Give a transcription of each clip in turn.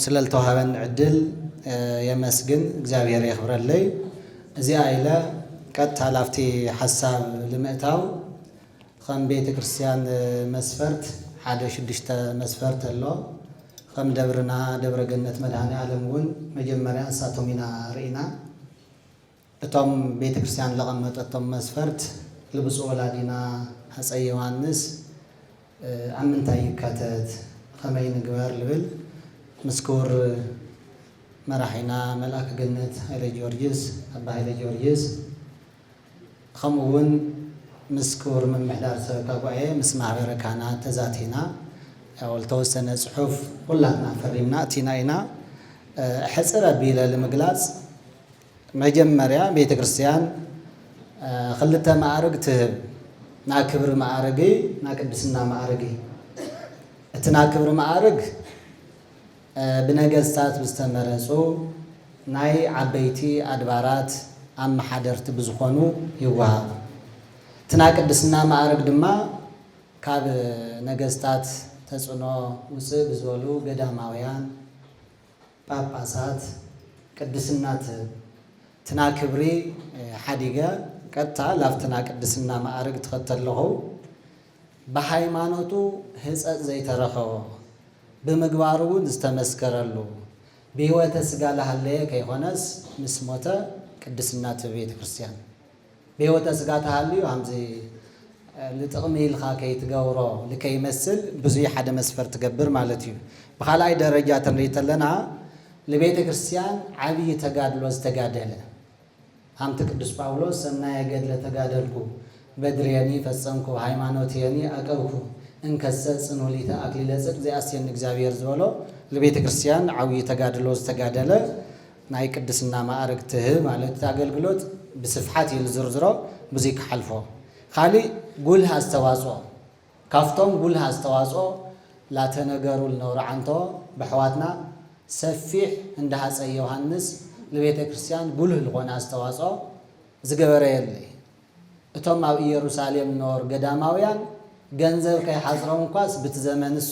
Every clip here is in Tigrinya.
ስለልተዋሃበን ዕድል የመስግን እግዚአብሔር ያክብረልይ እዚያ አይለ ቀጥታ ላፍቲ ሐሳብ ለምእታው ከም ቤተ ክርስቲያን መስፈርት ሓደ ሽድሽተ መስፈርት አሎ ከም ደብርና ደብረ ገነት መድኃኔ ዓለም ውን መጀመሪያ ሳቶሚና ርኢና እቶም ቤተ ክርስቲያን ለቀመጠቶም መስፈርት ልብፁ ወላዲና ሐፀይ ዮሐንስ አምንታይ ይካተት ከመይ ንግበር ልብል مسكور مرحينا ملاك جنة هيلا جورجيس أبا هيلا جورجيس خمون مسكور من محدار سكابوعي مسمع بركانا تزاتينا أول توسنا صحف كلنا فريمنا تيناينا حسر بيلا لمجلاس مجمريا بيت كريستيان خلتها معارك تهب ناكبر معارقي ناكدسنا معارقي تناكبر معارك بنجستات بستمرسو ناي عبيتي أدبارات أم حضرت بزخونو يوها تناقدسنا معارك دما كاب نجستات تسونو وسب زولو قداماويان باباسات قدسنات تناكبري حديقة قطع لافتنا قدسنا معارك تختل له بحيمانوتو هزء زي ترخو بمقبارون استمسكرلو بهوة سقالة هالليه كي خونس مسموتا قدسنا تبيت كريستيان بهوة سقالة هالليه وهمزي لتقمي الخا كي تقورو لكي يمثل بزي حدا مسفر تقبر مالتيو بخالاي درجات نريت لنا لبيت كريستيان عبي تقادلو استقادله هم تقدس باولوس سمنا يقاد لتقادلكو بدرياني فسنكو هايمانوتياني أقوكو انكسس انه ليتا اكليل صدق زي اسين እግዚአብሔር زولو ለቤተ ክርስቲያን አዊ ተጋድሎስ ተጋደለ ናይ ቅድስና ማዕረግትህ ማለት አገልግሎት በስፍሐት ይልዝርዝሮ ብዙይ ከሐልፎ ካሊ ጉልህ አስተዋጽኦ ካፍቶም ጉልህ አስተዋጽኦ ላተነገሩ ለኖር አንቶ በህዋትና ሰፊህ እንደ ሐፀይ ዮሐንስ ለቤተ ክርስቲያን ጉልህ ለሆነ አስተዋጽኦ ዝገበረ የለይ እቶም ኣብ ኢየሩሳሌም ኖር ገዳማውያን ገንዘብ ከይ ሐዝሮም እንኳስ በተዘመንሱ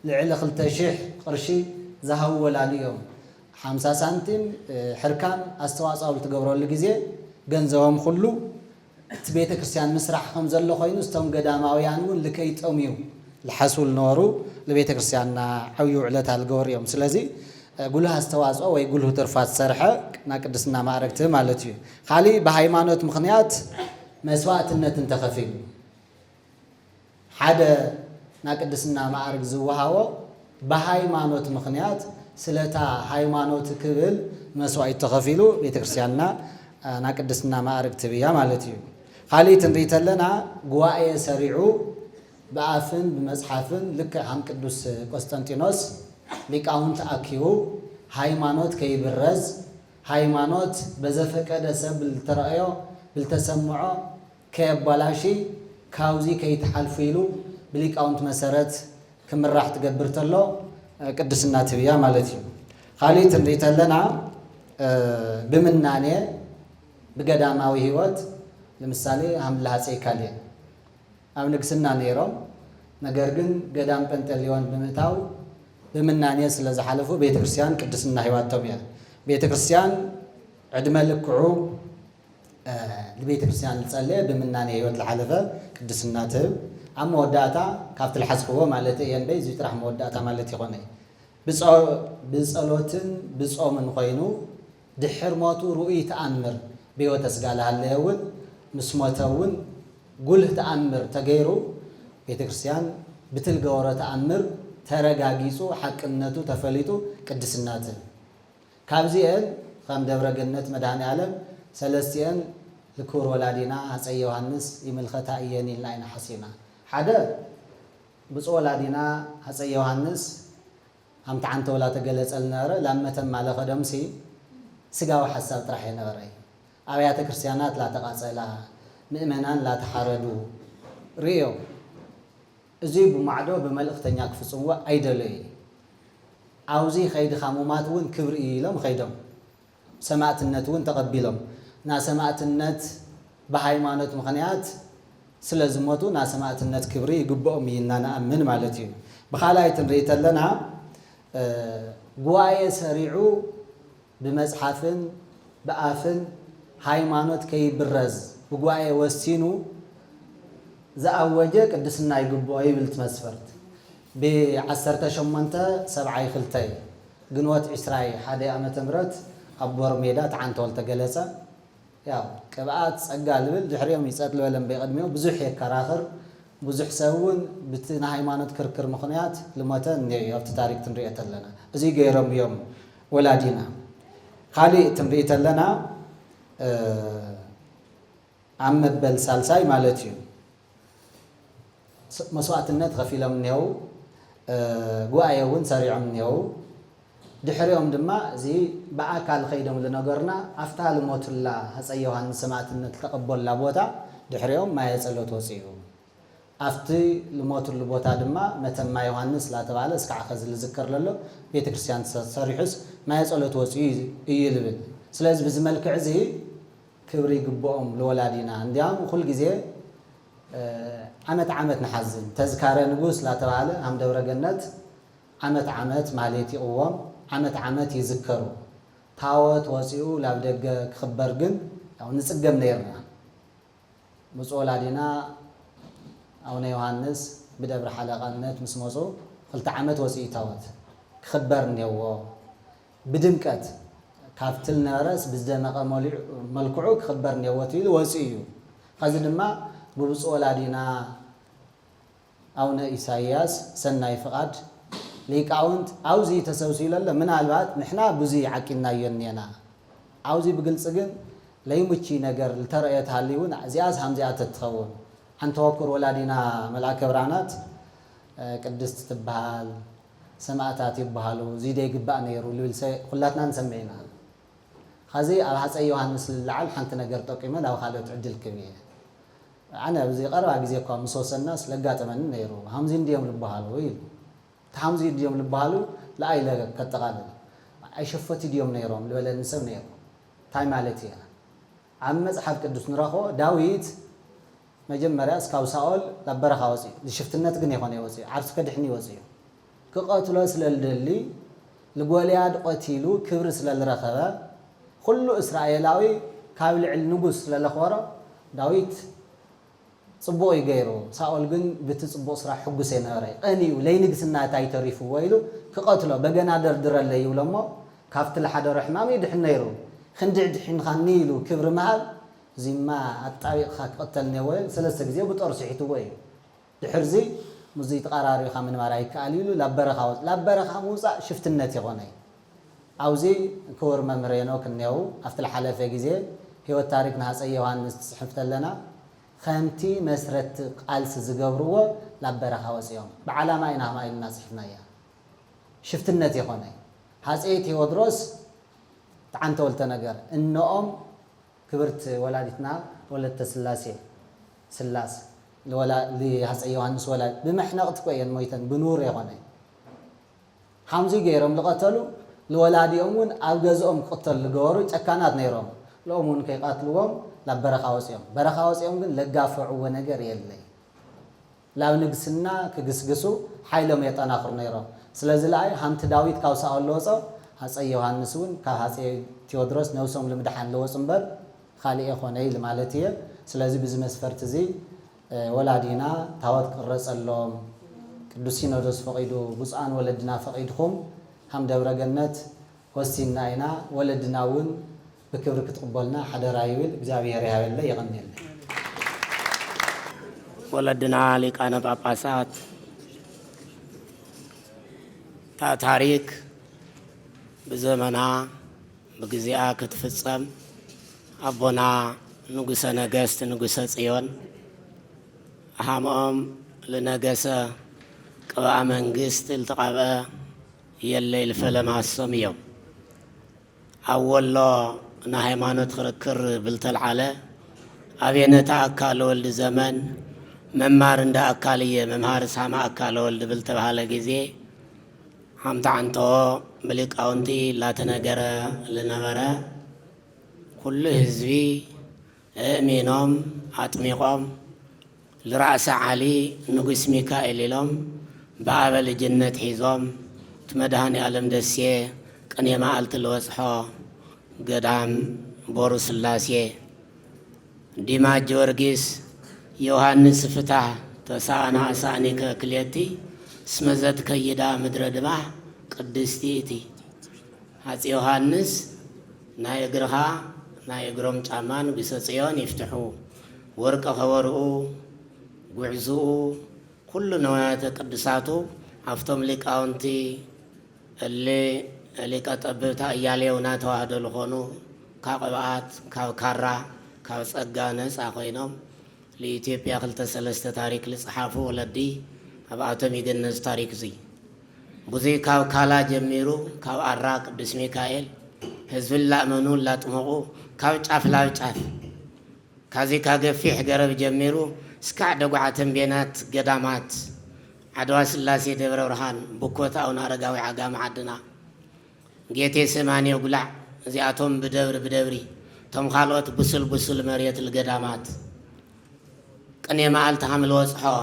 ለዕለ 2000 ቅርሺ ዘሃወላልዮም 50 ሳንቲም ሕርካን አስተዋጽኦ ልትገብረሉ ጊዜ ገንዘቦም ሁሉ ቤተ ክርስቲያን መስራሕ ከም ዘሎ ኮይኑ ስቶም ገዳማውያን ውን ለከይጠሚዩ ለሐሱል ኖሩ ለቤተ ክርስቲያንና ዓብይ ዕለት አልገበርዮም ስለዚ ጉልህ አስተዋጽኦ ወይ ጉልህ ትርፋት ሰርሐ ና ቅድስና ማዕረግት ማለት እዩ ካሊ በሃይማኖት ምክንያት መስዋዕትነትን ተኸፊሉ ሓደ ናቅድስና ማዕረግ ዝወሃዎ በሃይማኖት ምክንያት ስለታ ሃይማኖት ክብል መስዋዕት ተኸፊሉ ቤተክርስቲያንና ናቅድስና ማዕረግ ትብያ ማለት እዩ ኻሊት እንሪተለና ጉባኤ ሰሪዑ በአፍን በመጽሐፍን ልክ አም ቅዱስ ቆስጠንጢኖስ ሊቃውንት አኪው ሃይማኖት ከይብረዝ ሃይማኖት በዘፈቀደ ሰብ ልተራዮ ብልተሰምዖ ከበላሺ ካውዚ ከይተሐልፉ ኢሉ ብሊቃውንት መሰረት ክምራህ ትገብር ተሎ ቅድስና ትብያ ማለት እዩ ኻሊት እንሪተለና በመናኔ በገዳማዊ ህይወት ለምሳሌ አምላ ሐፀይ ካሌ ኣብ ንግስና ነይሮም ነገር ግን ገዳም ጴንጤሊዮን በመታው በመናኔ ስለዝሐለፉ ቤተክርስቲያን ቅድስና ህይወቶም ያ ቤተክርስቲያን ዕድመ ልክዑ لبيت كريستيان لصلي بمناني هيوت الحلفه قدسنا تب اما وداتا كافت الحسبه مالتي ينبي زي طرح موداتا مالتي يخوني بصلوتن بصومن خوينو دحر موتو رؤي تامر بيوت اسغاله هليون مسموتون قله تامر تغيرو بيت كريستيان بتلغوره تامر ترغاغيصو حقنتو تفليتو قدسنا تب كابزيان خام دبر ገነት መድኃኔ ዓለም ሰለስቲያን لكور ولادنا ሐፀይ ዮሐንስ ይምልኸታ እየኒልና አይና ሐሲና ሓደ ብጾ ولادنا ሐፀይ ዮሐንስ አምታ አንተ ወላ ተገለጸልና ረ ላመተም ማለ ቀደምሲ ስጋው ሐሳብ ጥራህ የነበረ አብያተ ክርስቲያናት ላተቃጸላ ምእመናን ላተሐረዱ ሪዮ እዚ በማዕዶ በመልእክተኛ ክፍጽዋ አይደለይ አውዚ ኸይድ ኻሙማት ውን ክብር ኢሎም ኸይዶም ሰማዕትነት ውን ተቀቢሎም ና ሰማዕትነት በሃይማኖት ምክንያት ስለዝሞቱ ና ሰማዕትነት ክብሪ ይግበኦም ይናና አምን ማለት እዩ በኻላይት እንሪተለና ጉባኤ ሰሪዑ ብመጽሐፍን በአፍን ሃይማኖት ከይብረዝ ጉባኤ ወሲኑ ዘአወጀ ቅድስና ይግብኦ ይብል መስፈርት ب1872 ግንቦት 21 ዓመተ ምህረት አቦር ሜዳ ተዓንተወል ተገለጸ ያው ቅብአት ጸጋ ልብል ድሕሪኦም ይጸት ለበለም በቅድሚው ብዙሕ የከራኽር ብዙሕ ሰውን ብትና ሃይማኖት ክርክር ምኽንያት ልሞተን ኣብቲ ታሪክ ትንሪኦ ተለና እዚ ገይሮም እዮም ወላዲና ካሊእ ትንሪኦ ተለና ኣብ መበል ሳልሳይ ማለት እዩ መስዋዕትነት ከፊሎም እኒሄው ጉባኤ እውን ሰሪዖም እኒሄው ድሕሪኦም ድማ እዚ በአካል ከይዶም ዝነገርና ኣፍታ ልሞቱላ ሃፀይ ዮሃንስ ሰማዕትነት ተቐበሉላ ቦታ ድሕሪኦም ማየ ጸሎት ወፂኡ ኣፍቲ ልሞቱሉ ቦታ ድማ መተማ ዮሃንስ ላተባለ እስካዕ ኸዚ ዝዝከር ዘሎ ቤተ ክርስቲያን ሰሪሑስ ማየ ጸሎት ወፂኡ እዩ ልብል ስለዚ ብዚ መልክዕ እዚ ክብሪ ይግብኦም ለወላዲና እንዲያም ኩል ግዜ ዓመት ንሓዝን ተዝካረ ንጉስ ላተባለ ኣብ ደብረ ገነት ዓመት ማለት ይቕዎም ዓመት ይዝከሩ ታወት ወፂኡ ላብ ደገ ክኽበር ግን ያው ንጽገም ነይርና ብፁዕ ወላዲና ኣቡነ ዮሃንስ ብደብረ ሓለቓነት ምስ መፁ 2 ዓመት ወፂኡ ታወት ክኽበር እኒሄዎ ብድምቀት ካብትል ነበረስ ብዝደመቐ መልክዑ ክኽበር እኒሄዎ ትኢሉ ወፂኡ እዩ ከዚ ድማ ብብፁዕ ወላዲና ኣቡነ ኢሳይያስ ሰናይ ፍቓድ ሊቃውንት ኣውዚ ተሰብሲሉ ኣሎ ምናልባት ንሕና ብዙይ ዓቂናዮ እኒአና ኣውዚ ብግልፂ ግን ለይሙቺ ነገር ልተረእየ ተሃልዩን እዚኣስ ሃምዚኣ ተትኸውን ሓንቲ ወኩር ወላዲና መልአከ ብርሃናት ቅድስቲ ትበሃል ሰማዕታት ይበሃሉ እዚ ደይግባእ ነይሩ ልብል ኩላትና ንሰምዒና ከዚ ኣብ ሃፀይ ዮሃንስ ዝለዓል ሓንቲ ነገር ጠቂመ ናብ ካልኦት ዕድል ክብየ ኣነ ብዚ ቀረባ ግዜ እኳ ምስ ወሰናስ ለጋጠመኒ ነይሩ ሃምዚ እንዲዮም ልበሃሉ ኢሉ ተሓምዚ ድዮም ልበሃሉ ለኣይለ ከተቓልል ኣይሸፈት ድዮም ነይሮም ልበለኒ ሰብ ነይሩ እንታይ ማለት እያ ኣብ መፅሓፍ ቅዱስ ንረኽቦ ዳዊት መጀመርያ እስካብ ሳኦል ናብ በረኻ ወፂኡ ዝሽፍትነት ግን ይኾነ ወፂኡ ዓርሱ ከድሕኒ ወፂኡ ክቐትሎ ስለልደሊ ልጎልያድ ቆቲሉ ክብሪ ስለዝረኸበ ኩሉ እስራኤላዊ ካብ ልዕሊ ንጉስ ስለለኽበሮ ዳዊት ጽቡቕ ይገይሩ ሳኦል ግን ብቲ ጽቡቕ ስራሕ ሕጉስ የነበረ ቀኒዩ ለይንግስና እንታይ ተሪፍዎ ኢሉ ክቐትሎ በገና ደርድረለ ይብሎ እሞ ካብቲ ዝሓደሮ ሕማም ይድሕን ነይሩ ክንድሕድሕንኻኒ ኢሉ ክብሪ መሃብ እዚማ ኣጣቢቕካ ክቕተል እኒሄዎ ሰለስተ ግዜ ብጦር ስሒትዎ እዩ ድሕርዚ ሙዚ ተቐራሪብካ ምንባር ኣይከኣል ኢሉ ላብ በረኻ ምውፃእ ሽፍትነት ይኾነ ኣብዚ ክቡር መምህር ሄኖክ እኒሄው ኣብቲ ዝሓለፈ ግዜ ህይወት ታሪክ ንሃፀይ ዮሃንስ ትፅሕፍ ተለና ከምቲ መስረት ቃልሲ ዝገብርዎ ላብ በረኻ ወፂኦም ብዓላማ ኢና ኢልና ፅሒፍና እያ ሽፍትነት ይኾነ ሃፀይ ቴዎድሮስ ተዓንተወልተ ነገር እነኦም ክብርት ወላዲትና ወለተ ስላስ ሃፀይ ዮሃንስ ወላድ ብመሕነቕቲ ኮ እየን ሞይተን ብኑር የኾነ ሓምዚ ገይሮም ዝቐተሉ ንወላዲኦም እውን ኣብ ገዝኦም ክቕተሉ ዝገበሩ ጨካናት ነይሮም ለኦም እውን ከይቃትልዎም ላብ በረኻ ወፂኦም ግን ለጋፈዕዎ ነገር የለይ ላብ ንግስና ክግስግሱ ሓይሎም የጠናኽሩ ነይሮም ስለዚ ላይ ሃምቲ ዳዊት ካብ ሳኦል ለወፆ ሃፀይ ዮሃንስ እውን ካብ ሃፀይ ቴዎድሮስ ነብሶም ልምድሓን ለወፁ እምበር ካሊእ የኾነ ኢሉ ማለት እየ ስለዚ ብዚ መስፈርት እዚ ወላዲና ታወት ክቅረፀሎም ቅዱስ ሲኖዶስ ፈቒዱ ብፁዓን ወለድና ፈቒድኩም ሃም ደብረ ገነት ወሲና ኢና ወለድና እውን بكبر كتقبلنا حدا رايول እግዚአብሔር ያበለ ይቀንል ወለድና ሊቃነ ጳጳሳት ታሪክ በዘመና በግዚያ ክትፈጸም አቦና ንጉሰ ነገስት ንጉሰ ጽዮን አሃሞም ለነገሰ ቅብአ መንግስት التقابه የለይል ፈለማሶም ይው አወሎ እና ሃይማኖት ክርክር ብልተልዓለ አብየነታ አካል ወልድ ዘመን መማር እንደ አካልየ መማር ሳማ አካል ወልድ ብልተባለ ጊዜ ሐምታ አንቶ ምልቃውንቲ ላተነገረ ለነበረ ኩሉ ህዝቢ እሚኖም አጥሚቆም ለራስ ዓሊ ንጉስ ሚካኤል ኢሎም በአበል ጀነት ሒዞም تمدهاني عالم دسيه قني معلت الوصحو قدام بورس اللاسيه ديما جورجيس يوحنس فتح تسانا أساني ككليتي سمزت كيدا مدردبا قدستيتي هات يوحنس نا يقرها نا يقرم تعمان بسسيون يفتحو ورق خورقو وعزو كل نوايات قدساتو አፍቶም ሊቃውንቲ اللي كتبتا እያሌውና ተዋህዶ ለሆኑ ካቅብአት ካብ ካራ ካብ ጸጋ ነፃ ኮይኖም ለኢትዮጵያ ክልተ ሰለስተ ታሪክ ልጽሓፉ ወለዲ አብአቶም ይገነዝ ታሪክ እዚ ብዙይ ካብ ካላ ጀሚሩ ካብ አራ ቅዱስ ሚካኤል ህዝብ ላእመኑ ላጥመቁ ካብ ጫፍ ላብ ጫፍ ካዚ ካገፊሕ ገረብ ጀሚሩ እስከ ደጓዓተን ቤናት ገዳማት عدوا سلاسي دبر برهان بكوتا او نارغاوي عقام عدنا جيتي سماني وقلع زياتهم بدبري تم خالوت بسل مريت القدامات قني معال تحمل وصحو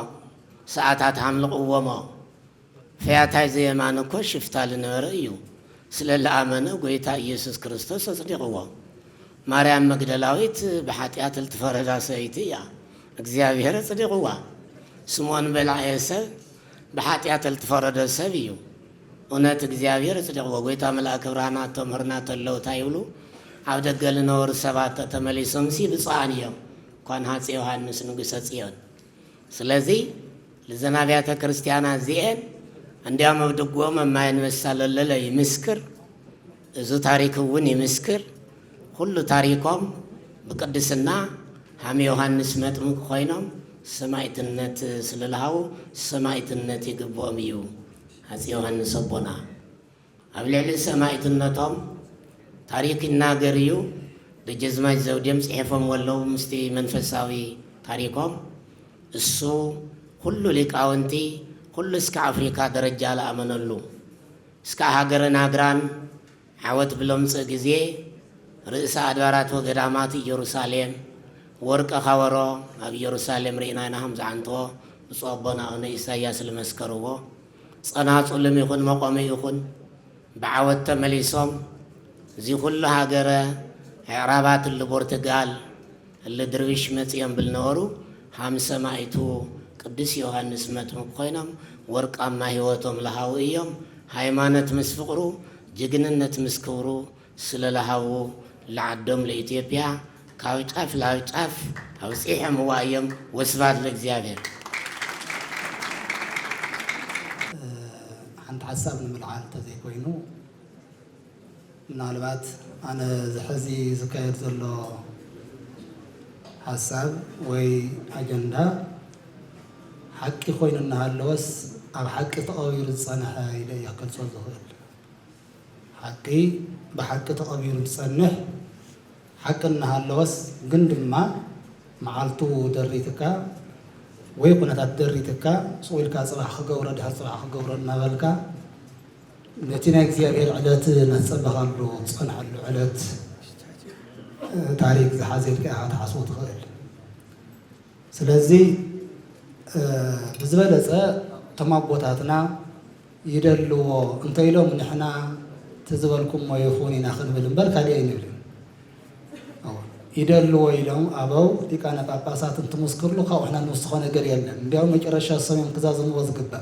ساعتات حمل قوما فياتاي زي ما نكو شفتا لنوريو سلال آمنه قويتا يسوس كريستوس صديقوا مريم مقدلاويت بحاتيات التفرجا سيتيا እግዚአብሔር صديقوا سمون بلا يسر بحاتيات التفرد السبيو ونات እግዚአብሔር صدق وغيتا ملاك برهانات تمرنات اللو تايولو عبد قالنا ور سبات تمليسم سي بصانيو كان هاص يوحنس ንጉሰ ጽዮን ስለዚህ ለዘናቢያተ ክርስቲያናት ዚኤን እንዲያም ወድጎም ማይን መሳለለ ይመስክር እዙ ታሪክውን ይመስክር ሁሉ ታሪኮም በቅድስና ሐም ዮሐንስ መጥምቅ ኮይኖም ሰማዕትነት ስለላው ሰማዕትነት ይግቦም እዩ አፄ ዮሐንስ አቦና አብለለ ሰማዕትነቶም ታሪክ ይናገርዩ ደጀዝማች ዘውዴም ጽሕፎም ወለው ምስቲ መንፈሳዊ ታሪኮም እሱ ሁሉ ሊቃውንቲ ሁሉ እስከ አፍሪካ ደረጃ ለአመነሉ እስከ ሀገርና ግራን ዓወት ብለምጽ ጊዜ ርዕሰ አድባራት ወገዳማት ኢየሩሳሌም ወርቀ ኻወሮ አብ ኢየሩሳሌም ሪናና ሐምዛ አንቶ ጽወበና አነ ኢሳያስ ለመስከረው ጸናጹልም ይኹን መቆም ይኹን በዓወት ተመሊሶም እዚ ሁሉ ሀገረ ዕራባት ለፖርቱጋል ለድርዊሽ መጽየም ብልነወሩ ሐምሰ ማይቱ ቅዱስ ዮሐንስ መጥምቅ ኮይኖም ወርቃማ ህይወቶም ለሃው እዮም ሃይማኖት መስፍቅሩ ጅግንነት መስክብሩ ስለለሃው ለዓዶም ለኢትዮጵያ ካብ ጫፍ ላብ ጫፍ አውጽሕም ዋየም ወስባት ለእግዚአብሔር አንተ ሐሳብ ንምልዓል ተዘይ ኮይኑ ምናልባት አነ ዝሕዚ ዝካየድ ዘሎ ሐሳብ ወይ አጀንዳ حق خوين النهالوس أو حق تقوير الصنح إلى يأكل صدقه حقي بحق تقوير الصنح حق النهالوس قندما معلتو دريتك ويكون تدريتك سويل كاسبح خجورة ده صبح خجورة نبالك نتينا كثير علات نسبح له صنح له علات تاريخ حازل كأحد حصوت خيل سلزي بزبالة تمابوتاتنا يدلو انتيلو من احنا تزبالكم ما يخوني ناخذ بالنبال كاليين يلين يدلو ويلهم أبو دي كان باباسات انت مسكر له خاو احنا نوسخونا قريلنا نديهم مجرشا السميم قزاز موزقبا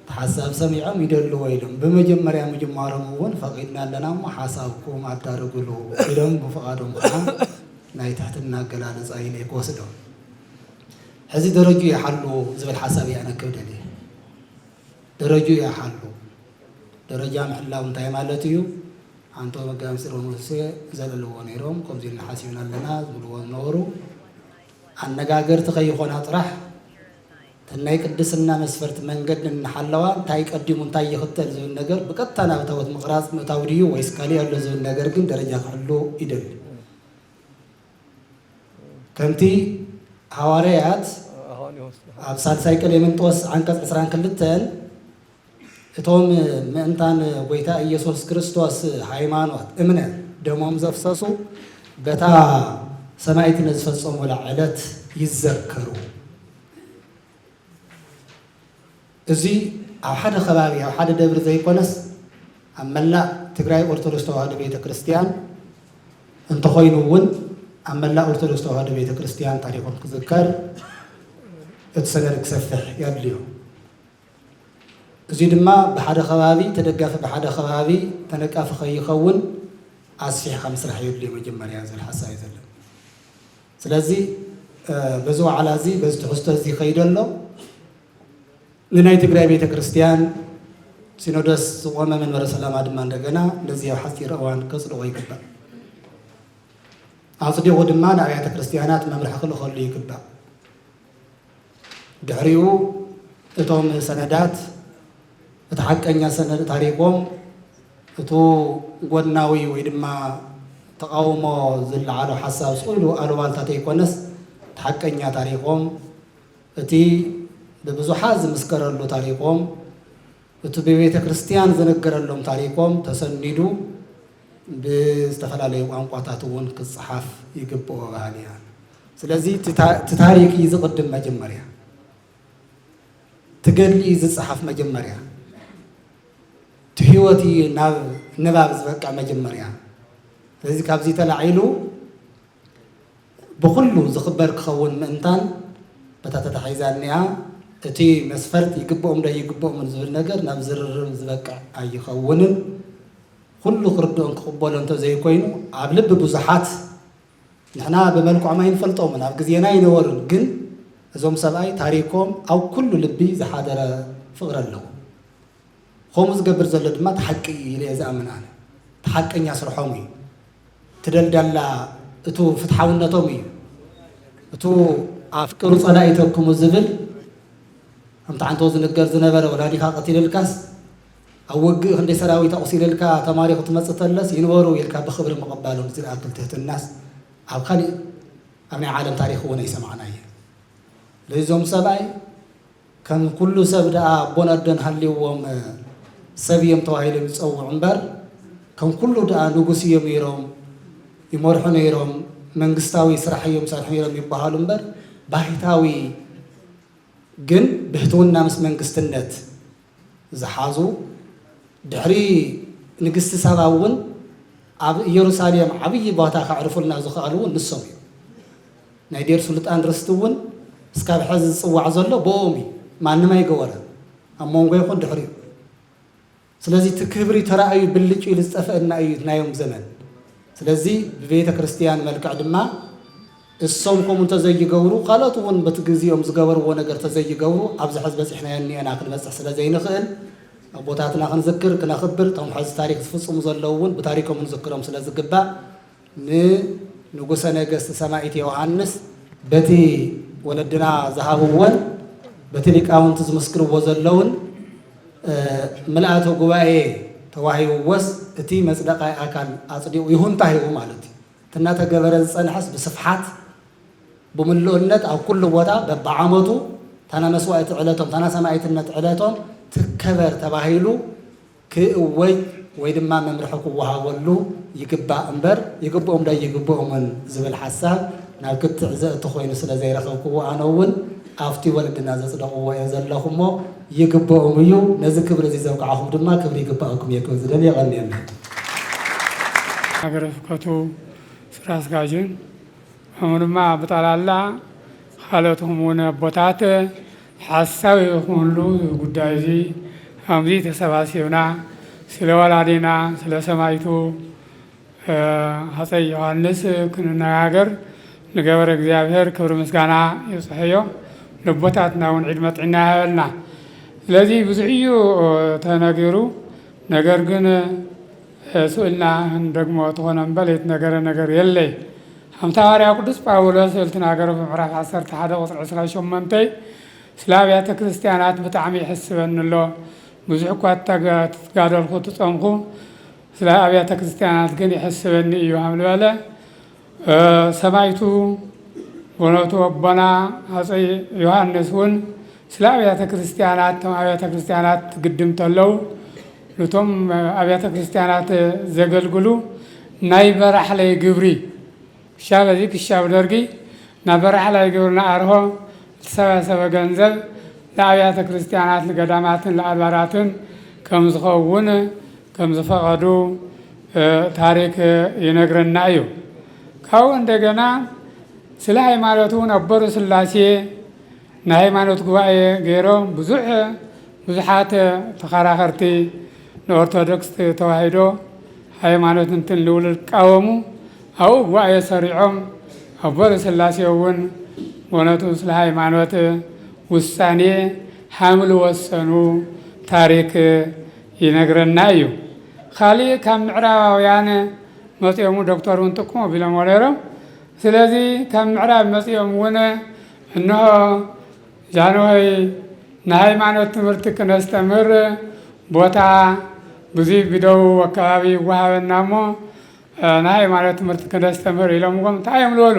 تحساب سميعهم يدلو ويلهم بمجمّر يا مجمّارهم فقيدنا لنا ما حاسابكم عدارقوا له يلهم بفقادهم خام ناي تحت الناقل على زايني كوسدهم هذه درجة يحلو زي الحسابي أنا كده ليه درجة يحلو درجة محلا ونتاي مالتيو أنتو مقام سرون وسي زل الوانيروم كم زي الحاسيون لنا زلوان نورو النجاجر تخيخون أطرح تنايك الدسنا مسفرت من قد النحلوان تايك قديم تاي يختل زي النجار بقطنا بتوت مقراص متاوديو ويسكالي ولا زي النجار كن درجة يحلو إدل كمتي حواريات أبسط سايكل يمنتوس عنك عسران كلتين توم منتان ويتا يسوع كريستوس هايمانوت إمنا دمهم زفصصو بتا سمايت نزفصهم ولا علت يتذكروا إزي أو حدا خبابي أو حدا دبر زي كونس أما لا تقرأي أرثوذكس توحد بيت كريستيان أنت خوينون أما لا أرثوذكس توحد بيت كريستيان تاريخهم تذكر اتسنرك سفح يبليو زيد ما بحدا خبابي تدقف بحدا خبابي تنقف خي يخون أسفح 5 رح يبلي مجمّر يا زل حساي زلم سلازي بزو على زي بز تحستر زي خيدلو لناي تقرأي بيت كريستيان سينودس وما من ورا سلام عدم عندنا لزي حسير أوان كسر ويكبا أصدي ودما نبيات كريستيانات ما مرح كله خليه يكبا دحريو اتوم سندات اتحققنا سند تاريخهم اتو قدناوي ويدما تقاومو زل على حساب سولو قالوا بالتاتي كونس تحققنا تاريخهم اتي ببزو حاز مسكر له تاريخهم اتو ببيت كريستيان زنقر لهم تاريخهم تسندو باستفلالي وانقاطاتون كالصحاف يقبوا غاليا سلازي تتاريخ يزقدم مجمريا تقلي يزي صحاف مجمريا تحيوتي نباب زبقع مجمريا لذي كابزي تلعيلو بخلو زخبر كخون منتان بتتحيزانيا اتي مسفرت يقبوهم ده يقبوهم من زبل نقر نبزر زبقع اي خونن كله خردون كقبولن تزي كوينو عبلب بزحات نحنا بملكو عما ينفلطوا من أبجزينا ينورن جن زوم سبعي تاريخهم أو كل لبي زحادر فقر له خمس قبر زلد ما تحكي إلى زمن أنا تحكي الناس رحومي تدل اتو فتحونا تومي اتو أفكروا صلايتكم الزبل أم تعنتوز الجرز نبر ولا دي قتيل الكاس أوج هندي سراوي تقصير الكا تماري خطمة تلس ينوروا يلكا بخبر مقبلهم زي أكل تحت الناس أو خلي أمن عالم تاريخ ونيس معنا لزوم سبعي كان كل سبدا بندن هاللي وم سبيم توهيل يسوع عنبر كان كل دا نجوسي يميرهم يمرحون يرهم من قستاوي سرحيهم سرحيهم يبهال عنبر باهتاوي جن بهتونا مس من قستنت زحازو دحري نقست سباون يروساليم عبي باتا خعرفوا لنا زخالون نسوي نادير سلطان رستون اسكاب حز صواع زلو بومي ما انما يقوره اما نغي يكون دحري سلازي تكبري تراي بلጭ يلصفنا ايتنا يوم زمن سلازي ببيت كريستيان ملكع دما الصومكم تزي يغورو قالتون بتغزيهم زغبرو ነገር تزي يغورو ابز حزب صحنا اني انا كنبصح سلازي نخل أبوتاتنا خنذكر كنا خبر تهم حز تاريخ تفصم زلون بتاريخهم نذكرهم سلازقبا نقصنا قست سماعتي يوحنس بتي ولدنا ذهبون بتي لقاون تزمسكر وزلون ملأته قبائي تواهي ووس اتي مصدقاي اكل اصديو يهون تاهيو مالتي تنا تغبرز صنحس بصفحات بملؤنت او كل بوتا ببعامتو تنا مسوايت علاتهم تنا سماعتنا علاتهم تكبر تباهيلو كوي ويدما ممرحكو وهاولو يقبا انبر يقبوهم دا يقبوهم من زبل حساب نال كنت عزاء تخوين سلا زي رخوكو واناون افتي ولدنا زصدقوا ويزلخمو يقبوهم يو نزل كبر زي زوقعهم دما كبر يقباكم يكو زدل يغنينا አገረፍከቱ ስራስ ጋጅን አሁንማ በጣላላ ሐለቱም ሆነ ቦታት ሐሳብ ሁሉ ጉዳይ አምዚ ተሰባሲውና ስለ ወላዲና ስለ ሰማይቱ ሐፀይ ዮሐንስ ክንናገር ንገበር እግዚአብሔር ክብር ምስጋና ይጽሕዮ ለቦታትናውን ዒድ መጥዕና ያበልና ስለዚህ ብዙዩ ተነገሩ ነገር ግን ስኡልና ደግሞ ተሆነም በሌት ነገር የለይ ሐዋርያው ቅዱስ ጳውሎስ ልትናገር በምዕራፍ 11 ቁጥር 28 ስለ አብያተ ክርስቲያናት በጣም ይሕስበንሎ ብዙሕ እኳ ተጋደልኩ ተጸምኩ ስለ አብያተ ክርስቲያናት ግን ይሕስበኒ እዩ አምልበለ ሰማይቱ ወነቱ አባና ሐፀይ ዮሐንስ ውን ስለ አብያተ ክርስቲያናት ግድም ተለው لتم أبيات كريستيانات زغلغلو ناي برح لي غبري شاب ذيك الشاب درغي نبرح لي غبرنا ارهو سبا غنزب ለአብያተ ክርስቲያናት ለገዳማትን ለአድባራትን ከምዝኸውን ከምዝፈቀዱ ታሪክ ይነግረና እዩ። ካው እንደገና ስለ ሃይማኖቱ ነበሩ ስላሴ ንሃይማኖት ጉባኤ ገይሮም ብዙሓት ተኸራኸርቲ ንኦርቶዶክስ ተዋሂዶ ሃይማኖት እንትን ልውልድ ቃወሙ ኣብኡ ጉባኤ ሰሪዖም ኣቦረ ስላሴ እውን እውነቱ ስለ ሃይማኖት ውሳኔ ሓምል ወሰኑ ታሪክ ይነግረና እዩ። ካሊእ ካብ ምዕራባውያን መፂኦሙ ዶክተር እውን ጥቅሙ ቢሎም ነይሮም። ስለዚ ካብ ምዕራብ መፂኦም እውን እንሆ ጃንሆይ ንሃይማኖት ትምህርቲ ክነስተምር ቦታ ብዙይ ብደቡብ ኣከባቢ ይወሃበና እሞ ንሃይማኖት ትምህርቲ ክነስተምር ኢሎምዎም እንታይ እዮም ዝበሉ?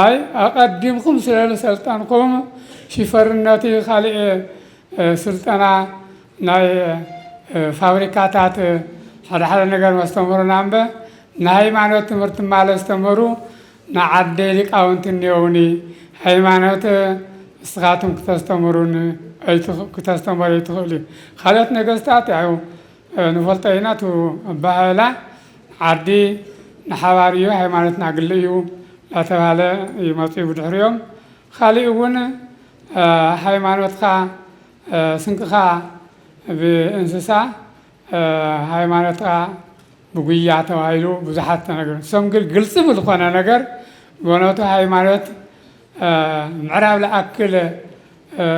ኣይ ኣቐዲምኩም ስለዝሰልጠንኩም ሽፈርነቲ ካሊእ ስልጠና ናይ ፋብሪካታት ሓደ ነገር መስተምሩና እምበ ንሃይማኖት ትምህርቲ ማለት ዝተመሩ ንዓደይ ሊቃውንቲ እኒአውኒ ሃይማኖት እስኻትኩም ክተስተምሩ ይትኽእሉ እዩ። ካልኦት ነገስታት ያው ንፈልጦ ኢና ቱ ኣባህላ ዓዲ ንሓባር እዩ ሃይማኖት ናግሊ እዩ እናተባሃለ ይመፁ ብድሕሪኦም። ካሊእ እውን ሃይማኖትካ ስንቅኻ ብእንስሳ ሃይማኖትካ ብጉያ ተባሂሉ ብዙሓት ተነገሩ። እሶም ግን ግልፂ ብዝኾነ ነገር ብእውነቱ ሃይማኖት ምዕራብ ዝኣክል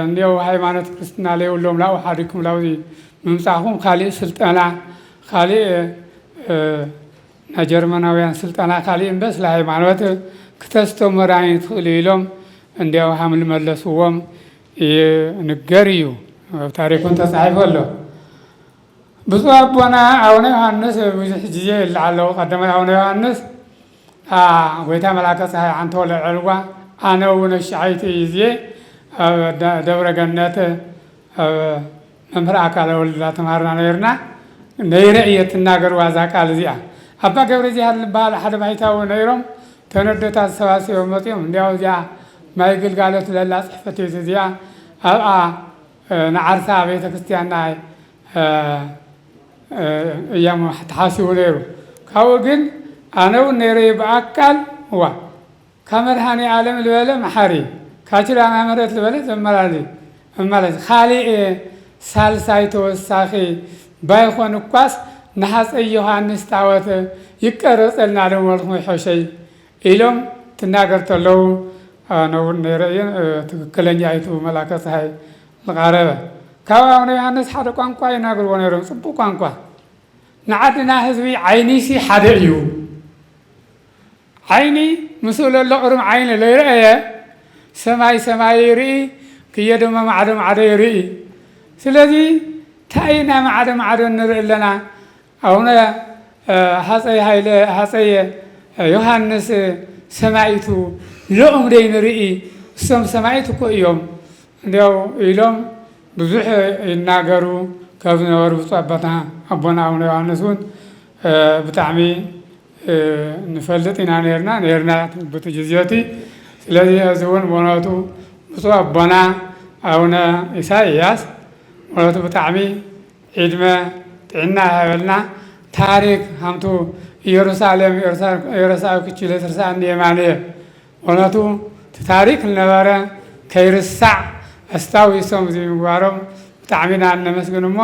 እንዲያው ሃይማኖት ክርስትና ለየብሎም ላብኡ ሓዲኩም ላብዚ ምምፃኹም ካሊእ ስልጠና ካሊእ ናይ ጀርመናውያን ስልጠና ካሊእ እምበስ ሃይማኖት ክተስተምራኒ ትኽእሉ ኢሎም እንዲያው ሓምል መለስዎም ንገር እዩ። ታሪኩን ተፃሒፉ ኣሎ። ብፁዕ ኣቦና ኣቡነ ዮሃንስ ብዙሕ ግዜ ይልዓ ኣለዉ። ቀዳማይ ኣቡነ ዮሃንስ ጎይታ መላከ ፀሓይ ዓንተ ወልደ ዕልዋ ኣነ እውን ሻዓይቲ እየ ኣብ ደብረ ገነት መምህር ኣካለ ወልድ ተማሃርና ነርና ነይረ እየ ትናገርዋ እዛ ቃል እዚኣ። ኣባ ገብረ ዚሃር ዝበሃል ሓደ ባሕታዊ ነይሮም ተነዶታት ሰባሲቦም መፂኦም እንዲያው እዚኣ ማይ ግልጋሎት ዘላ ፅሕፈት ቤት እዚኣ ኣብኣ ንዓርሳ ቤተ ክርስቲያን ናይ እያም ተሓሲቡ ነይሩ። ካብኡ ግን ኣነ እውን ነይረየ ብኣካል እዋ ካብ መድሃኒ ዓለም ዝበለ መሓሪ ካብ ኪዳነ ምሕረት ዝበለ ዘመላልስ ካሊእ ሳልሳይ ተወሳኺ ባይኮን እኳስ ንሃፀይ ዮሃንስ ታወት ይቀረፀልና ዶ መልኩም ይሖሸይ ኢሎም ትናገር ተለዉ ነውን ነይረየ ትክክለኛ ኣይቱ መላከ ፀሓይ ዝቐረበ ካብ ኣቡነ ዮሃንስ ሓደ ቋንቋ ይናገርዎ ነይሮም። ፅቡቅ ቋንቋ ንዓድና ህዝቢ ዓይኒሲ ሓደ እዩ። ዓይኒ ምስኡ ዘሎ ቅሩም ዓይኒ ለይረአየ ሰማይ ሰማይ ይርኢ ክየ ድማ ማዕዶ ማዕዶ ይርኢ። ስለዚ ታይና ማዕዶ ማዕዶ ንርኢ ኣለና። ኣቡነ ሃፀይ ዮሃንስ ሰማይቱ ንኦም ደይ ንርኢ እሶም ሰማይት እኮ እዮም እንዲያው ኢሎም ብዙሕ ይናገሩ ካብ ዝነበሩ ብፁዕ ኣቦና ኣቡነ ዮሃንስ እውን ብጣዕሚ ንፈልጥ ኢና ነርና በቲ ግዜቲ። ስለዚ እዚ እውን በእውነቱ ብፁዕ ኣቦና ኣቡነ ኢሳይያስ በእውነቱ ብጣዕሚ ዒድመ ጥዕና ይሃበልና ታሪክ ሃምቱ ኢየሩሳሌም የረሳዊ ክችለ ትርሳዕኒ የማንየ በእውነቱ ታሪክ ዝነበረ ከይርሳዕ ኣስታዊሶም እዚ ምግባሮም ብጣዕሚ ኢና ነመስግን እሞ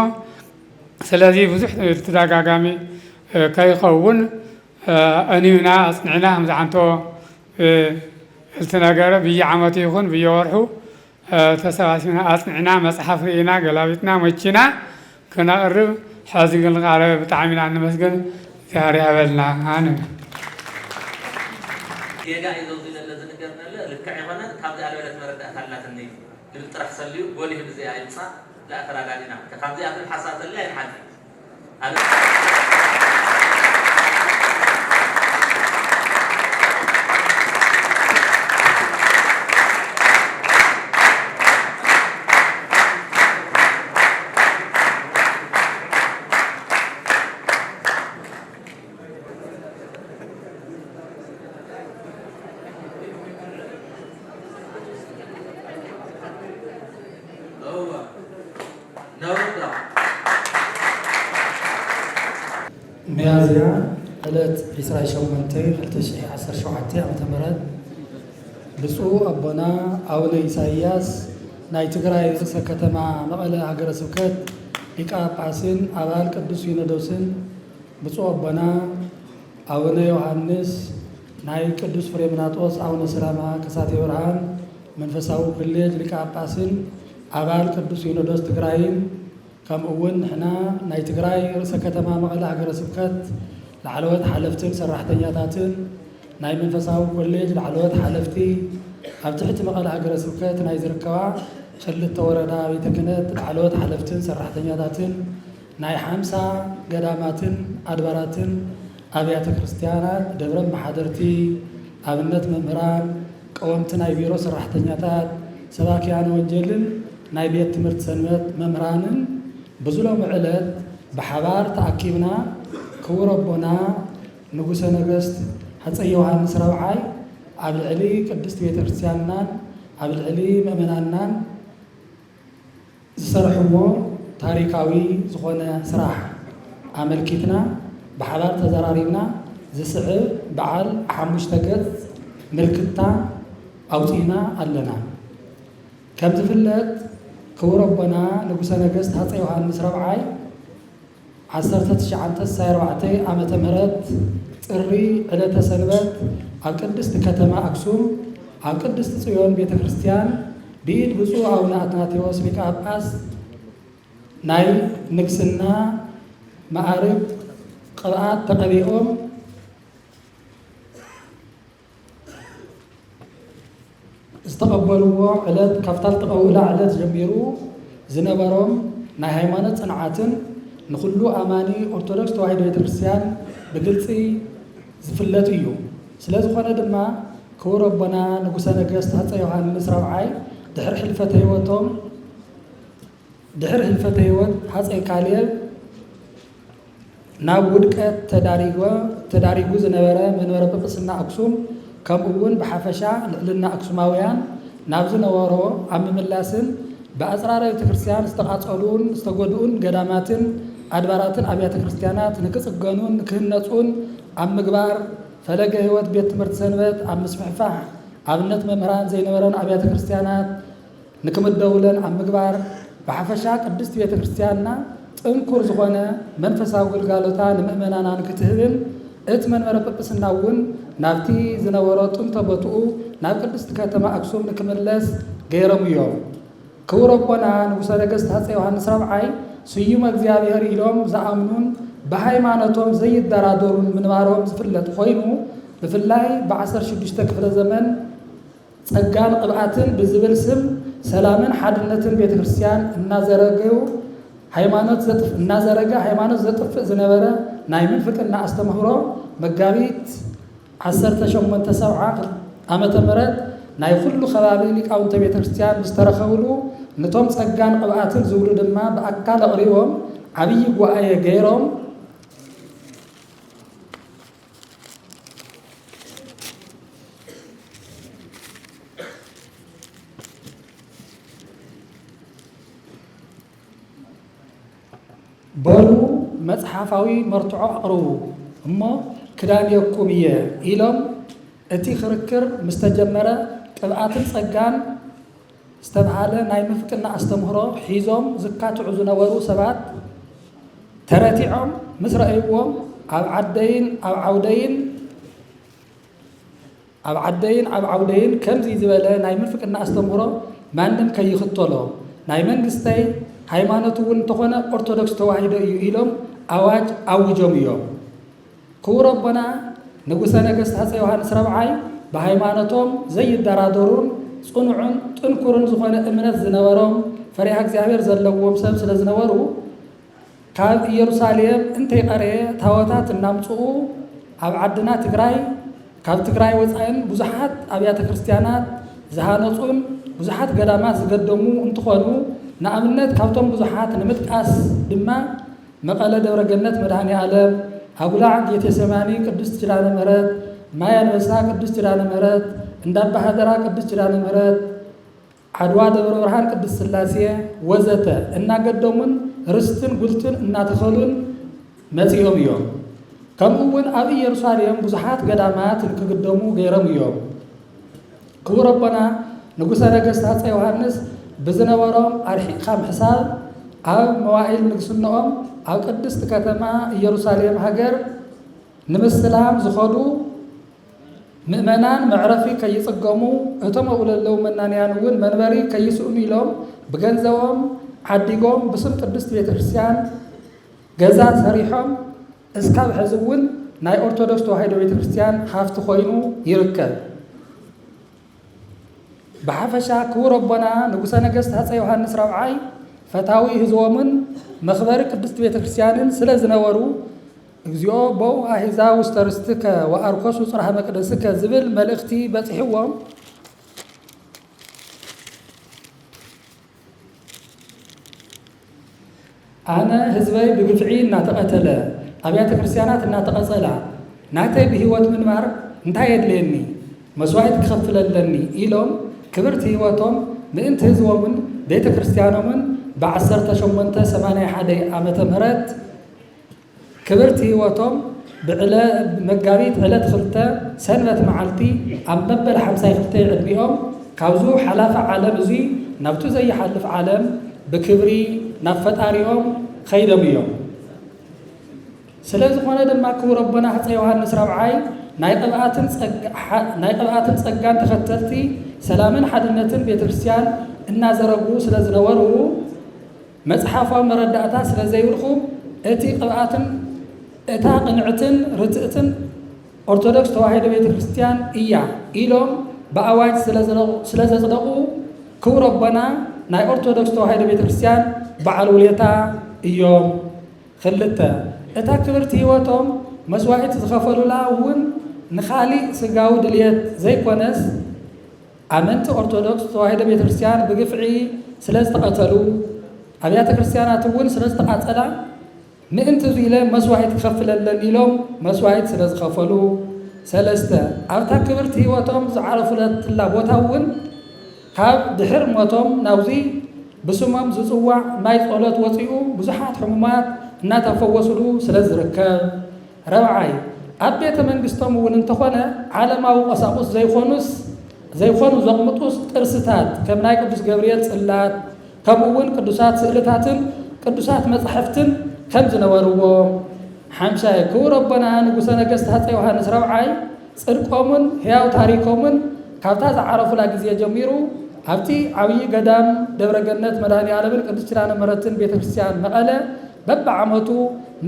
ስለዚ ብዙሕ ተደጋጋሚ ከይኸውን ኣንዩና ኣፅኒዕና ከምዝዓንቶ እቲ ነገረ ብየዓመቱ ይኹን ብየወርሑ ተሰባሲብና ኣፅኒዕና መፅሓፍ ርኢና ገላቢጥና መቺና ክነቕርብ ሕዚ ግን ዝቐረበ ብጣዕሚ ኢና ነመስግን ዛር ያበልና ንብል ጌጋ እዩ ዘውፅኡ ዘሎ ዝንገር ዘሎ ልክዕ ይኮነ ካብዚ ኣልበለት መረዳእታ ኣላትኒ ልብል ጥራሕ ሰልዩ ጎሊሁ ብዚኣ ይምፃእ ዝኣተራጋዲና ካብዚኣትን ሓሳብ ተላ ይንሓልፍ ሚያዝያ ዕለት 28/2017 ዓ.ም ብፁዕ አቦና አቡነ ኢሳያስ ናይ ትግራይ ርእሰ ከተማ መቐለ ሃገረ ስብከት ሊቀ ጳጳስን አባል ቅዱስ ሲኖዶስን ብፁዕ አቦና አቡነ ዮሐንስ ናይ ቅዱስ ፍሬምናጦስ አቡነ ሰላማ ከሳቴ ብርሃን መንፈሳዊ ኮሌጅ ሊቀ ጳጳስን አባል ቅዱስ ሲኖዶስ ትግራይን ከምኡውን ንሕና ናይ ትግራይ ርእሰ ከተማ መቐለ ሃገረ ስብከት ላዕለወት ሓለፍትን ሰራሕተኛታትን ናይ መንፈሳዊ ኮሌጅ ላዕለወት ሓለፍቲ ኣብ ትሕቲ መቐለ ሃገረ ስብከት ናይ ዝርከባ ክልተ ወረዳ ቤተ ክህነት ላዕለወት ሓለፍትን ሰራሕተኛታትን ናይ 50 ገዳማትን ኣድባራትን ኣብያተ ክርስቲያናት ደብረ መሓደርቲ ኣብነት መምህራን ቀወምቲ ናይ ቢሮ ሰራሕተኛታት ሰባክያነ ወንጀልን ናይ ቤት ትምህርቲ ሰንበት መምህራንን በዙሎም ዕለት በሓባር ተኣኪብና ክቡር አቦና ንጉሰ ነገስት ሃፀይ ዮሃንስ ራብዓይ ኣብ ልዕሊ ቅድስት ቤተ ክርስቲያንናን ኣብ ልዕሊ ምእመናንናን ዝሰርሕዎ ታሪካዊ ዝኾነ ስራሕ ኣመልኪትና ብሓባር ተዘራሪብና ዝስዕብ በዓል 5 ገጽ ምልክታ ኣውፂና ኣለና። ከም ዝፍለጥ ክቡር አቦና ንጉሰ ነገስት ሃፀይ ዮሃንስ ራብዓይ 1994 ዓመተ ምህረት ጥሪ ዕለተ ሰንበት ኣብ ቅድስቲ ከተማ ኣክሱም ኣብ ቅድስቲ ጽዮን ቤተ ክርስቲያን ብኢድ ብፁዕ አቡነ አትናቴዎስ ሊቀ ጳጳስ ናይ ንግስና ማዕርግ ቅብኣት ተቐቢኦም ዝተቐበልዎ ዕለት ካብታ ዝተቐብላ ዕለት ጀሚሩ ዝነበሮም ናይ ሃይማኖት ጽንዓትን ንኩሉ ኣማኒ ኦርቶዶክስ ተዋህዶ ቤተክርስቲያን ብግልፂ ዝፍለጥ እዩ። ስለ ዝኾነ ድማ ክቡር አቦና ንጉሰ ነገስት ሃፀይ ዮሃንስ ራብዓይ ድሕሪ ህልፈተ ህይወት ሃፀይ ካሌብ ናብ ውድቀት ተዳሪጉ ዝነበረ መንበረ ጵጵስና ኣክሱም ከምኡውን ብሓፈሻ ልዕልና ኣክሱማውያን ናብ ዝነበሮ ኣብ ምምላስን ብኣፅራረ ቤተ ክርስቲያን ዝተቃፀሉን ዝተጎድኡን ገዳማትን ኣድባራትን ኣብያተ ክርስቲያናት ንክጽገኑን ንክህነጹን ኣብ ምግባር ፈለገ ህይወት ቤት ትምህርቲ ሰንበት ኣብ ምስፍሕፋሕ ኣብነት መምህራን ዘይነበረን ኣብያተ ክርስቲያናት ንክምደውለን ኣብ ምግባር ብሓፈሻ ቅድስቲ ቤተ ክርስቲያንና ጥንኩር ዝኾነ መንፈሳዊ ግልጋሎታ ንምእመናና ንክትህብን እቲ መንበረ ጵጵስና እውን ናብቲ ዝነበሮ ጥንተ ቦትኡ ናብ ቅድስቲ ከተማ ኣክሱም ንክምለስ ገይሮም እዮም። ክቡር አቦና ንጉሰ ነገስት ሃፀይ ዮሃንስ ራብዓይ ስዩም እግዚአብሔር ኢሎም ዝኣምኑን ብሃይማኖቶም ዘይደራደሩን ምንባሮም ዝፍለጥ ኮይኑ ብፍላይ ብ16 ክፍለ ዘመን ጸጋን ቅብኣትን ብዝብል ስም ሰላምን ሓድነትን ቤተ ክርስቲያን እናዘረገ ሃይማኖት ዘጥፍእ ዝነበረ ናይ ምንፍቅና ኣስተምህሮ መጋቢት 1870 ዓመተ ምህረት ናይ ኩሉ ከባቢ ሊቃውንተ ቤተ ክርስቲያን ዝተረኸብሉ ነቶም ጸጋን ቅብኣትን ዝብሉ ድማ ብኣካል ኣቕሪቦም ዓብይ ጉባኤ ገይሮም በሉ መጽሓፋዊ መርትዖ ኣቕርቡ እሞ ክዳንየኩም እየ ኢሎም እቲ ክርክር ምስ ተጀመረ ቅብኣትን ጸጋን ዝተባሃለ ናይ ምፍቅና ኣስተምህሮ ሒዞም ዝካትዑ ዝነበሩ ሰባት ተረቲዖም ምስ ረአይዎም ኣብ ዓውደይን ከምዚ ዝበለ ናይ ምፍቅና ኣስተምህሮ ማንም ከይኽተሎ ናይ መንግስተይ ሃይማኖት እውን እንተኾነ ኦርቶዶክስ ተዋሂዶ እዩ ኢሎም ኣዋጅ ኣውጆም እዮም። ክቡር አቦና ንጉሰ ነገስት ሃፀይ ዮሃንስ ራብዓይ ብሃይማኖቶም ዘይደራደሩን ጽኑዑን ጥንኩርን ዝኾነ እምነት ዝነበሮም ፈሪሃ እግዚአብሔር ዘለዎም ሰብ ስለ ዝነበሩ ካብ ኢየሩሳሌም እንተይቀረየ ታወታት እናምጽኡ ኣብ ዓድና ትግራይ ካብ ትግራይ ወፃኢን ብዙሓት ኣብያተ ክርስቲያናት ዝሃነጹን ብዙሓት ገዳማት ዝገደሙ እንትኾኑ ንኣብነት ካብቶም ብዙሓት ንምጥቃስ ድማ መቐለ ደብረ ገነት መድኃኔ ዓለም፣ ኣጉላዕ ጌቴሰማኒ ቅድስት ኪዳነ ምሕረት፣ ማይ አንበሳ ቅድስት ኪዳነ ምሕረት፣ እንዳባ ሃደራ ቅድስት ኪዳነ ምሕረት፣ ዓድዋ ደብረ ብርሃን ቅድስት ሥላሴ ወዘተ እናገደሙን ርስትን ጉልትን እናተኸሉን መጺኦም እዮም። ከምኡውን ኣብ ኢየሩሳሌም ብዙሓት ገዳማት ንክግደሙ ገይሮም እዮም። ክቡር ኣቦና ንጉሰ ነገሥት ሃፀይ ዮሃንስ ብዝነበሮም ኣርሒቕካ ምሕሳብ ኣብ መዋዕል ንግስንኦም ኣብ ቅድስቲ ከተማ ኢየሩሳሌም ሃገር ንምስላም ዝኸዱ ምእመናን መዕረፊ ከይጽገሙ እቶም ኣብኡ ዘለዉ መናንያን እውን መንበሪ ከይስእኑ ኢሎም ብገንዘቦም ዓዲጎም ብስም ቅድስቲ ቤተ ክርስቲያን ገዛ ሰሪሖም እስካብ ሕዚ እውን ናይ ኦርቶዶክስ ተዋህዶ ቤተ ክርስቲያን ሃፍቲ ኮይኑ ይርከብ። ብሓፈሻ ክቡር ኣቦና ንጉሰ ነገሥት ሃፀይ ዮሃንስ ራብዓይ ፈታዊ ህዝቦምን መኽበሪ ቅድስቲ ቤተ ክርስቲያንን ስለ ዝነበሩ እግዚኦ ቦኡ ኣሂዛ ውስተ ርስትከ ወኣርኮሱ ጽርሐ መቅደስከ ዝብል መልእኽቲ በፂሕዎም ኣነ ህዝበይ ብግፍዒ እናተቐተለ ኣብያተ ክርስቲያናት እናተቐጸላ ናተይ ብህይወት ምንባር እንታይ የድልየኒ መስዋዕት ክኸፍለለኒ ኢሎም ክብርቲ ህይወቶም ምእንቲ ህዝቦምን ቤተ ክርስቲያኖምን ብ1881 ዓመተ ምህረት ክብርቲ ህይወቶም መጋቢት ዕለት 2 ሰንበት መዓልቲ ኣብ መበል 52 ዕድሚኦም ካብዙ ሓላፈ ዓለም እዙይ ናብቱ ዘይሓልፍ ዓለም ብክብሪ ናብ ፈጣሪኦም ኸይዶም እዮም። ስለ ዝኾነ ድማ ክቡር ኣቦና ሃፀይ ዮሃንስ ራብዓይ ናይ ቅብኣትን ጸጋን ተኸተልቲ ሰላምን ሓድነትን ቤተ ክርስቲያን እናዘረጉ ስለ ዝነበሩ መጽሓፎም መረዳእታ ስለ ዘይብልኹ እቲ ቅብኣትን እታ ቅንዕትን ርትዕትን ኦርቶዶክስ ተዋህዶ ቤተ ክርስቲያን እያ ኢሎም ብኣዋጅ ስለ ዘጽደቑ ክቡር ኣቦና ናይ ኦርቶዶክስ ተዋህዶ ቤተ ክርስቲያን በዓል ውሌታ እዮም። 2 እታ ክብርቲ ህይወቶም መስዋዕት ዝኸፈሉላ እውን ንኻሊእ ስጋዊ ድልየት ዘይኮነስ ኣመንቲ ኦርቶዶክስ ተዋህዶ ቤተ ክርስቲያን ብግፍዒ ስለ ዝተቐተሉ ኣብያተ ክርስቲያናት እውን ስለ ዝተቓጸላ ምእንቲ እዙ ኢለ መስዋዕት ክኸፍለለን ኢሎም መስዋዕት ስለ ዝኸፈሉ 3 ኣብታ ክብርቲ ህይወቶም ዝዓረፉለትላ ቦታ እውን ካብ ድሕር ሞቶም ናብዙይ ብስሞም ዝጽዋዕ ማይ ጸሎት ወፂኡ ብዙሓት ሕሙማት እናተፈወሱሉ ስለ ዝርከብ 4 ኣብ ቤተ መንግስቶም እውን እንተኾነ ዓለማዊ ቁሳቁስ ዘይኾኑ ዘቕምጡስ ቅርስታት ከም ናይ ቅዱስ ገብርኤል ጽላት ከምኡውን ቅዱሳት ስእልታትን ቅዱሳት መጻሕፍትን ከም ዝነበርዎ 5 ክቡር ኣቦና ንጉሰ ነገሥት ሃፀይ ዮሃንስ ራብዓይ ጽድቆምን ሕያው ታሪኮምን ካብታ ዝዓረፉላ ግዜ ጀሚሩ ኣብቲ ዓብዪ ገዳም ደብረገነት መድኃኔዓለምን ቅድስት ኪዳነ ምሕረትን ቤተ ክርስቲያን መቐለ በብዓመቱ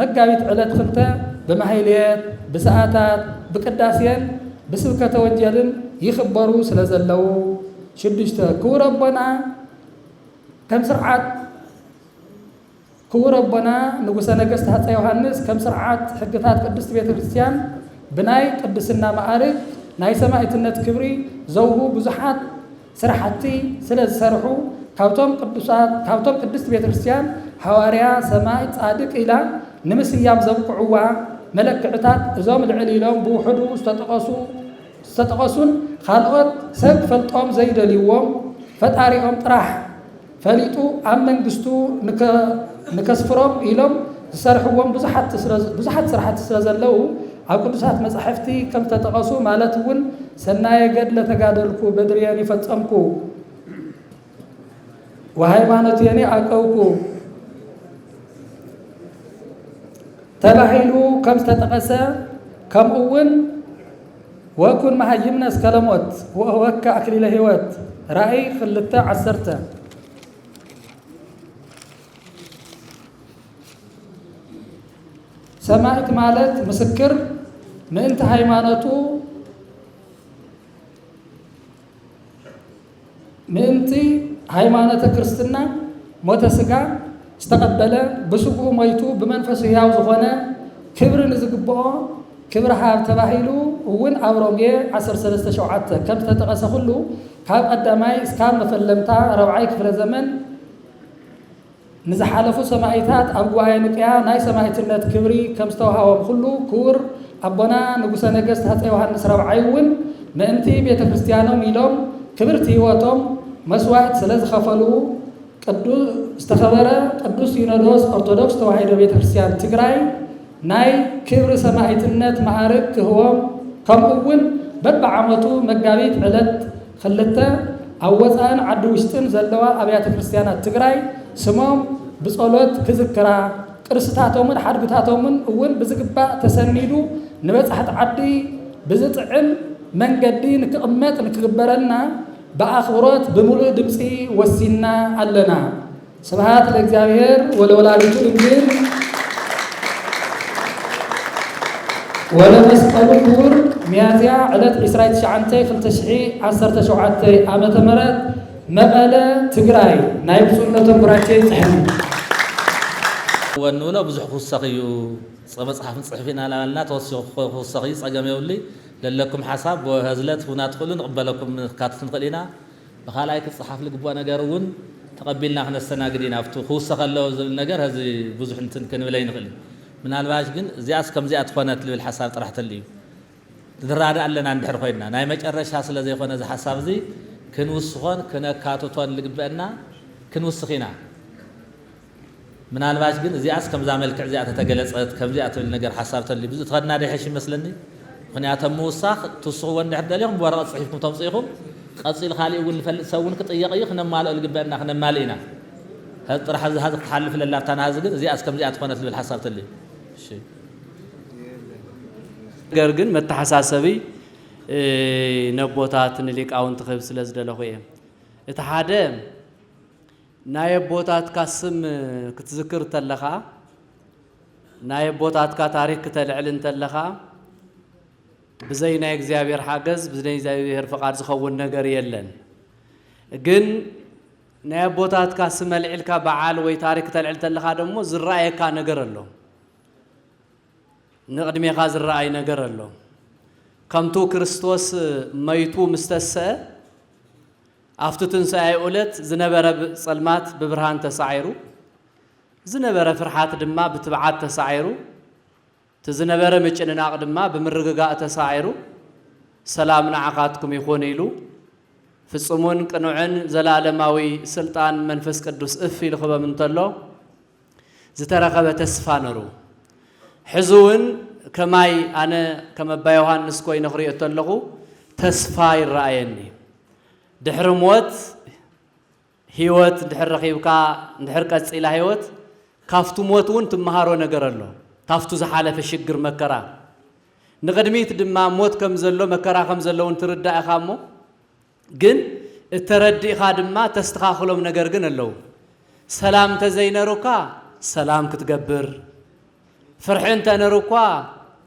መጋቢት ዕለት 2 ብማሕሌት ብሰዓታት ብቅዳሴን ብስብከተ ወንጀልን ይኽበሩ ስለ ዘለዉ 6 ክቡር ኣቦና ክቡር ኣቦና ንጉሰ ነገሥት ሃፀይ ዮሃንስ ከም ስርዓት ሕግታት ቅድስት ቤተ ክርስቲያን ብናይ ቅድስና ማዕርግ ናይ ሰማዕትነት ክብሪ ዘውሁ ብዙሓት ስራሕቲ ስለ ዝሰርሑ ካብቶም ቅድስት ቤተ ክርስቲያን ሐዋርያ ሰማይ ጻድቅ ኢላ ንምስያም ዘብቅዕዋ መለክዕታት እዞም ልዕል ኢሎም ብውሕዱ ዝተጠቐሱን ካልኦት ሰብ ፈልጦም ዘይደልይዎም ፈጣሪኦም ጥራሕ ፈሊጡ ኣብ መንግስቱ ንከስፍሮም ኢሎም ዝሰርሕዎም ብዙሓት ስራሕቲ ስለ ዘለው ኣብ ቅዱሳት መጻሕፍቲ ከም ተጠቐሱ ማለት እውን ሰናየ ገድለ ተጋደልኩ በድርየን ይፈጸምኩ ወሃይማኖትየኒ አቀውኩ ተባሂሉ ከም ዝተጠቐሰ ከምኡውን ወኩን መሃይምነ እስከ ለሞት ወወከ አክሊለ ሕይወት ራእይ 2:10 ሰማዕት ማለት ምስክር ምእንቲ ሃይማኖቱ ምእንቲ ሃይማኖተ ክርስትና ሞተ ስጋ ዝተቀበለ ብስጉኡ ሞይቱ ብመንፈሱ ሕያው ዝኾነ ክብሪ ንዝግብኦ ክብሪ ሃብ ተባሂሉ እውን ኣብ ሮሜ 13:7 ከም ዝተጠቐሰ ኩሉ ካብ ቀዳማይ እስካብ መፈለምታ 4ይ ክፍለ ዘመን ንዝሓለፉ ሰማዕታት ኣብ ጉባኤ ንቅያ ናይ ሰማዕትነት ክብሪ ከም ዝተዋሃቦም ኩሉ ክቡር ኣቦና ንጉሰ ነገሥት ሃፀይ ዮሃንስ ራብዓይ እውን ምእንቲ ቤተ ክርስቲያኖም ኢሎም ክብርቲ ህይወቶም መስዋዕት ስለ ዝኸፈሉ ዝተኸበረ ቅዱስ ሲኖዶስ ኦርቶዶክስ ተዋህዶ ቤተ ክርስቲያን ትግራይ ናይ ክብሪ ሰማዕትነት ማዕርግ ክህቦም ከምኡውን በብዓመቱ መጋቢት ዕለት 2 ኣብ ወፃእን ዓዲ ውሽጥን ዘለዋ ኣብያተ ክርስቲያናት ትግራይ ስሞም ብጸሎት ክዝክራ ቅርስታቶምን ሓድግታቶምን እውን ብዝግባእ ተሰኒዱ ንበጻሕቲ ዓዲ ብዝጥዕም መንገዲ ንክቕመጥ ንክግበረና በአኽብሮት በሙሉ ድምፂ ወሲና አለና። ስብሐት ለእግዚአብሔር ወለወላዲቱ ድንግል ወለመስቀሉ ክቡር ሚያዝያ ዕለት 29/2017 ዓመተ ምህረት መቐለ ትግራይ ናይ ብፁዕነቶም ቡራኬ ይጽሕፍ ወንውሎ ብዙሕ ክውሰኽ እዩ መፅሓፍ ንፅሕፍ ኢና ላበልና ተወሲኹ ክውሰኽ እዩ ፀገም የብሉ ለለኩም ሓሳብ ብህዝለት ሁናት ትኽእሉ ንቕበለኩም ካትት ንኽእል ኢና ብኻልኣይ ክፅሓፍ ልግባእ ነገር እውን ተቐቢልና ክነስተናግድ ኢና ኣብቱ ክውሰኽ ኣለዎ ዝብል ነገር ህዚ ብዙሕ እንትን ክንብለ ይንኽእል ምናልባሽ ግን እዚኣስ ከምዚኣ ትኾነት ልብል ሓሳብ ጥራሕ ተል እዩ ንራዳእ ኣለና እንድሕር ኮይንና ናይ መጨረሻ ስለ ዘይኮነ እዚ ሓሳብ እዚ ክንውስኾን ክነካትቶን ልግበአና ክንውስኽ ኢና ምናልባሽ ግን እዚኣስ ከምዛ መልክዕ እዚኣ ተተገለፀት ከምዚኣ ትብል ነገር ሓሳብ ተል ብዙ ትኸድና ደይሐሽ ይመስለኒ ምክንያቱም ምውሳኽ ትውስኽዎ እንድሕር ደልዮም ብወረቐት ፅሒፍኩም ተምፅኢኹም ቀፂል ካሊእ እውን ልፈልጥ ሰብ እውን ክጥየቕ እዩ ክነማልኦ ልግበአና ክነማልእ ኢና هذا طرح هذا تحلف لله تانا هذا زي اسكم زي اتخونت بالحساب تلي شي غرغن متحساسبي نبوتات نليقاون تخيب ስለዝደለኹ እየ እቲ ሓደ ናይ ቦታት ካስም ክትዝክር ተለኻ ናይ ቦታት ካ ታሪክ ከተልዕል እንተለኻ ብዘይ ናይ እግዚአብሔር ሓገዝ ብዘይ እግዚአብሔር ፍቃድ ዝኸውን ነገር የለን ግን ናይ ቦታት ካስም መልዕልካ በዓል ወይ ታሪክ ተልዕል ተለኻ ደሞ ዝራእየካ ነገር ኣሎ ንቅድሜኻ ዝራእይ ነገር ኣሎ ከምቱ ክርስቶስ መይቱ ምስተሰ አፍቱ ትንሳኤ ዕለት ዝነበረ ጸልማት በብርሃን ተሳዒሩ ዝነበረ ፍርሓት ድማ ብትብዓት ተሳዒሩ ተዝነበረ መጨነናቅ ድማ በምርግጋእ ተሳዒሩ ሰላም ንዓኻትኩም ይኹን ኢሉ ፍጹሙን ቅኑዕን ዘላለማዊ ስልጣን መንፈስ ቅዱስ እፍ ኢሉ ኸበም እንተሎ ዝተረኸበ ተስፋ ነሩ ሕዙውን ከማይ ኣነ ከመባ ዮሐንስ ኮይነ ክሪኦ ተለኹ ተስፋ ይረአየኒ ድሕሪ ሞት ህይወት ድሕሪ ረኺብካ ድሕሪ ቀፂላ ህይወት ካፍቱ ሞት እውን ትመሃሮ ነገር ኣሎ ካፍቱ ዝሓለፈ ሽግር መከራ ንቅድሚት ድማ ሞት ከም ዘሎ መከራ ከም ዘለውን ትርዳእ ኢኻ እሞ ግን እተረዲእኻ ድማ ተስተኻኽሎም ነገር ግን ኣለዉ ሰላም ተዘይነሩካ ሰላም ክትገብር ፍርሒ እንተነሩካ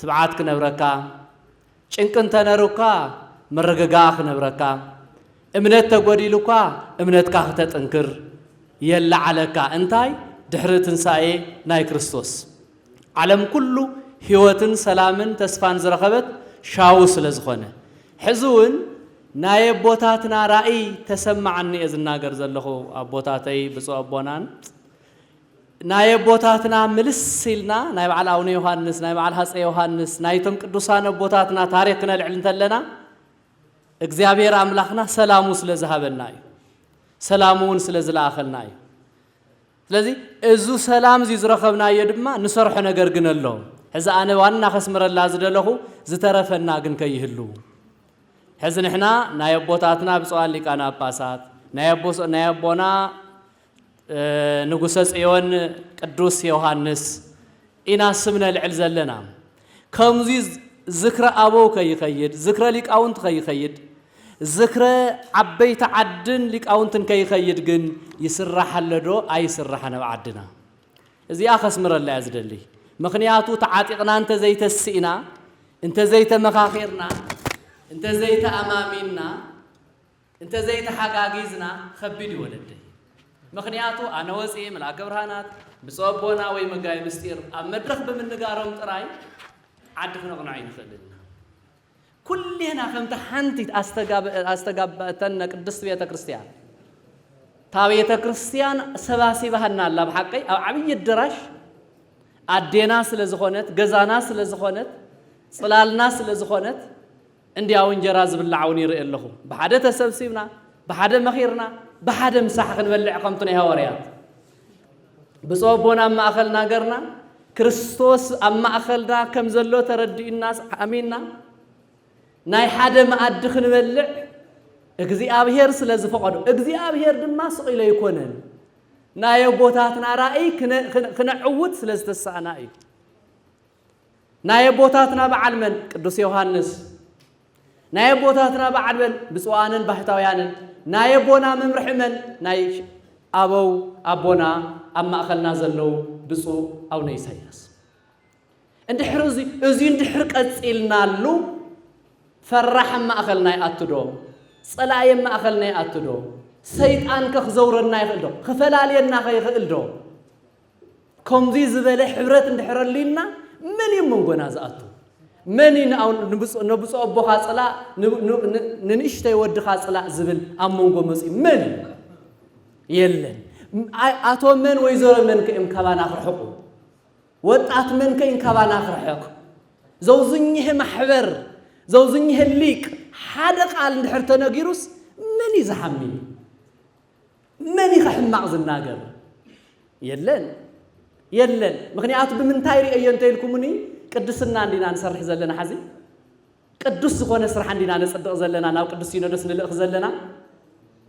ትብዓት ክነብረካ ጭንቅ እንተነሩካ መረጋጋእ ክነብረካ እምነት ተጎዲሉካ እምነትካ ክተጥንክር የላዓለካ እንታይ ድሕሪ ትንሳኤ ናይ ክርስቶስ ዓለም ኩሉ ህይወትን ሰላምን ተስፋን ዝረኸበት ሻው ስለ ዝኾነ ሕዙውን ናይ ቦታትና ራእይ ተሰማዕኒ እዝናገር ዘለኹ ኣቦታተይ ብፁዕ ኣቦናን ናይ ቦታትና ምልስልና ናይ በዓል አቡነ ዮሐንስ ናይ በዓል ሃፀይ ዮሐንስ ናይቶም ቅዱሳን ቦታትና ታሪክ ክነልዕል እንተለና እግዚአብሔር አምላክና ሰላሙ ስለዝሃበና እዩ ሰላሙን ስለዝላአኸልና እዩ ስለዚህ እዙ ሰላም እዚ ዝረኸብናዮ ድማ ንሰርሖ ነገር ግን ኣሎ ሕዚ ኣነ ዋና ከስምረላ ዝደለኹ ዝተረፈና ግን ከይህሉ ሕዚ ንሕና ናይ ቦታትና ብፁዓን ሊቃነ ጳጳሳት ናይ ኣቦና ንጉሰ ጽዮን ቅዱስ ዮሐንስ ኢና ስምነ ልዕል ዘለና ከምዚ ዝክረ ኣበው ከይኸይድ ዝክረ ሊቃውንት ከይኸይድ ዝክረ ዓበይቲ ዓድን ሊቃውንትን ከይኸይድ ግን ይስራሕ ኣለዶ ኣይስራሕነ ብዓድና እዚኣ ከስምረላ እያ ዝደሊ ምክንያቱ ተዓጢቕና እንተ ዘይተስኢና እንተ ዘይተመኻኺርና እንተ ዘይተኣማሚንና እንተ ዘይተሓጋጊዝና ከቢድ ይወለደ ምክንያቱ ኣነ ወፂእ መልአከ ብርሃናት ብፁዕ ኣቦና ወይ መጋቢ ምስጢር ኣብ መድረኽ ብምንጋሮም ጥራይ ዓዲ ክነቕንዖ ይንኽእልና ኩሌና ከምቲ ሓንቲ ኣስተጋብአተና ቅድስት ቤተ ክርስቲያን እታ ቤተ ክርስቲያን ሰባሲባሃና ኣላ ብሓቀይ ኣብ ዓብዪ ኣዳራሽ ኣዴና ስለ ዝኾነት ገዛና ስለ ዝኾነት ፅላልና ስለ ዝኾነት እንዲያው እንጀራ ዝብላዕ እውን ይርኢ ኣለኹ ብሓደ ተሰብሲብና ብሓደ መኺርና ብሓደ ምሳሕ ክንበልዕ ከምቲ ናይ ሃዋርያት ብፁዕ ኣቦና ኣብ ማእኸልና ገርና ክርስቶስ ኣብ ማእኸልና ከም ዘሎ ተረዲእና ኣሚንና ናይ ሓደ መኣዲ ክንበልዕ እግዚአብሔር ስለ ዝፈቀዶ እግዚአብሔር ድማ ስቂሎ ይኮነን ናይ ቦታትና ራእይ ክነዕውት ስለ ዝተሳእና እዩ ናይ ቦታትና በዓል መን ቅዱስ ዮሐንስ ናይ ቦታትና በዓል መን ብፁዓንን ባህታውያንን ናይ ቦና መምርሒ መን ናይ ኣበው ኣቦና ኣብ ማእኸልና ዘለው ብፁዕ ኣቡነ ኢሳያስ እንድሕር እዚ እንድሕር ቀፂልናሉ ፈራሕ ማእኸልና ይኣትዶ ጸላየ ማእኸልና ይኣትዶ ሰይጣን ከኽዘውረና ይኽእል ዶ ክፈላለየና ይኽእል ዶ ከምዚ ዝበለ ሕብረት እንድሕረልና መን ይመንጎና ዝኣቱ መን ነብፁ ኣቦኻ ጽላእ ንንእሽተይ ወድኻ ጽላእ ዝብል ኣብ መንጎ መፅኡ መን የለን ኣቶ መን ወይዘሮ መን ከእም ካባና ክርሕቁ ወጣት መን ከእም ካባና ክርሕቅ ዘውዝኝህ ማሕበር ዘውዝኝህ ሊቅ ሓደ ቃል እንድሕር ተነጊሩስ መን ይዝሓሚ መን ይኽሕማቕ ዝናገር የለን ምክንያቱ ብምንታይ ርአዮ እንተይልኩምኒ ቅድስና እንዲና ንሰርሕ ዘለና ሓዚ ቅዱስ ዝኾነ ስራሕ እንዲና ነፅድቕ ዘለና ናብ ቅዱስ ሲኖዶስ ንልእኽ ዘለና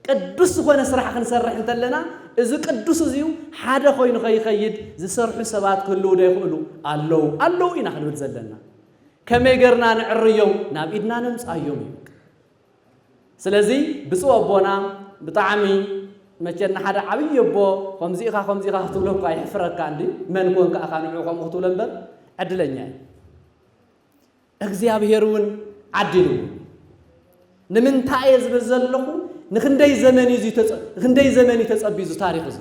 ቅዱስ ዝኾነ ስራሕ ክንሰርሕ እንተለና እዚ ቅዱስ እዚዩ ሓደ ኮይኑ ከይኸይድ ዝሰርሑ ሰባት ክህልው ዶ ይኽእሉ ኣለው ኢና ክንብል ዘለና ከመይ ገርና ንዕርዮም ናብ ኢድና ነምፃዮም እዩ ስለዚ ብፁዕ ኣቦና ብጣዕሚ መቸና ሓደ ዓብይ ኣቦ ከምዚ ኢኻ ክትብሎ እኳ ይሕፍረካ እንዲ መን ኮንካ ኢኻ ንዑ ከምኡ ክትብሎ እምበር ዕድለኛ እግዚኣብሔር እውን ዓዲሉ ንምንታይ እየ ዝብል ዘለኹ ንክንደይ ዘመን እዩ ተፀቢዩ እዚ ታሪክ እዚ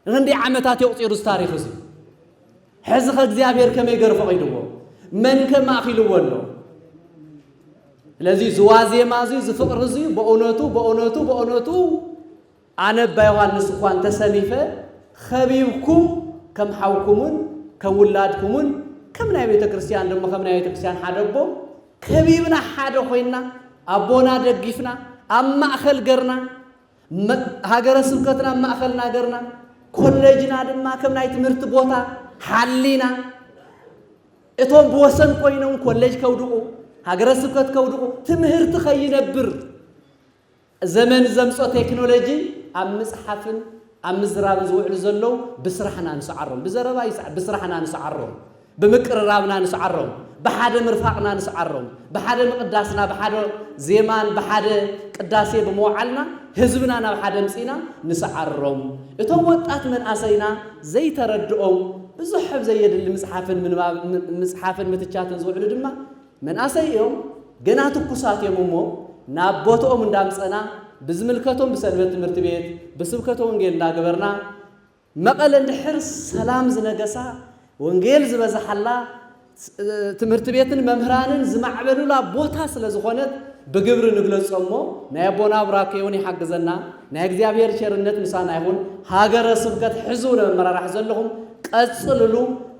ንክንደይ ዓመታት የቁፂሩ እዚ ታሪክ እዚ ሕዚ ከእግዚኣብሔር ከመይ ገይሩ ፈቒድዎ መን ከማእኺልዎ ኣሎ ስለዚ ዝዋዜማ እዚ ዝፍቅሪ እዚ ብእውነቱ ኣነ ባ ዮሃንስ እኳን ተሰሊፈ ከቢብኩም ከም ሓውኩምን ከም ውላድኩምን ከም ናይ ቤተ ክርስቲያን ደሞ ከም ናይ ቤተ ክርስቲያን ሓደ ኣቦ ከቢብና ሓደ ኮይና ኣቦና ደጊፍና ኣብ ማእኸል ገርና ሃገረ ስብከትና ኣብ ማእኸልና ገርና ኮሌጅና ድማ ከም ናይ ትምህርቲ ቦታ ሓሊና እቶም ብወሰን ኮይኖም ኮሌጅ ከውድቁ ሃገረ ስብከት ከውድቁ ትምህርቲ ከይነብር ዘመን ዘምጾ ቴክኖሎጂ ኣብ ምጽሓፍን ኣብ ምዝራብን ዝውዕሉ ዘለው ብስራሕና ንስዓሮም ብዘረባ ብስራሕና ንስዓሮም ብምቅርራብና ንስዓሮም ብሓደ ምርፋቅና ንስዓሮም ብሓደ ምቅዳስና ብሓደ ዜማን ብሓደ ቅዳሴ ብምውዓልና ህዝብና ናብ ሓደ ምፂና ንስዓሮም እቶም ወጣት መንእሰይና ዘይተረድኦም ብዙሕ ዘየድሊ ምጽሓፍን ምትቻትን ዝውዕሉ ድማ መንእሰይ እዮም ገና ትኩሳት እዮም እሞ ናብ ቦታኦም እንዳምፀና ብዝምልከቶም ብሰንበት ትምህርቲ ቤት ብስብከቶ ወንጌል እንዳገበርና መቐለ እንድሕር ሰላም ዝነገሳ ወንጌል ዝበዛሓላ ትምህርቲ ቤትን መምህራንን ዝማዕበሉላ ቦታ ስለ ዝኾነት ብግብሪ ንግለጾሞ ናይ ኣቦና ቡራኬ እውን ይሓግዘና ናይ እግዚአብሔር ቸርነት ምሳና ይሁን ሃገረ ስብከት ሕዙ ለመራራሕ ዘለኹም ቀጽልሉ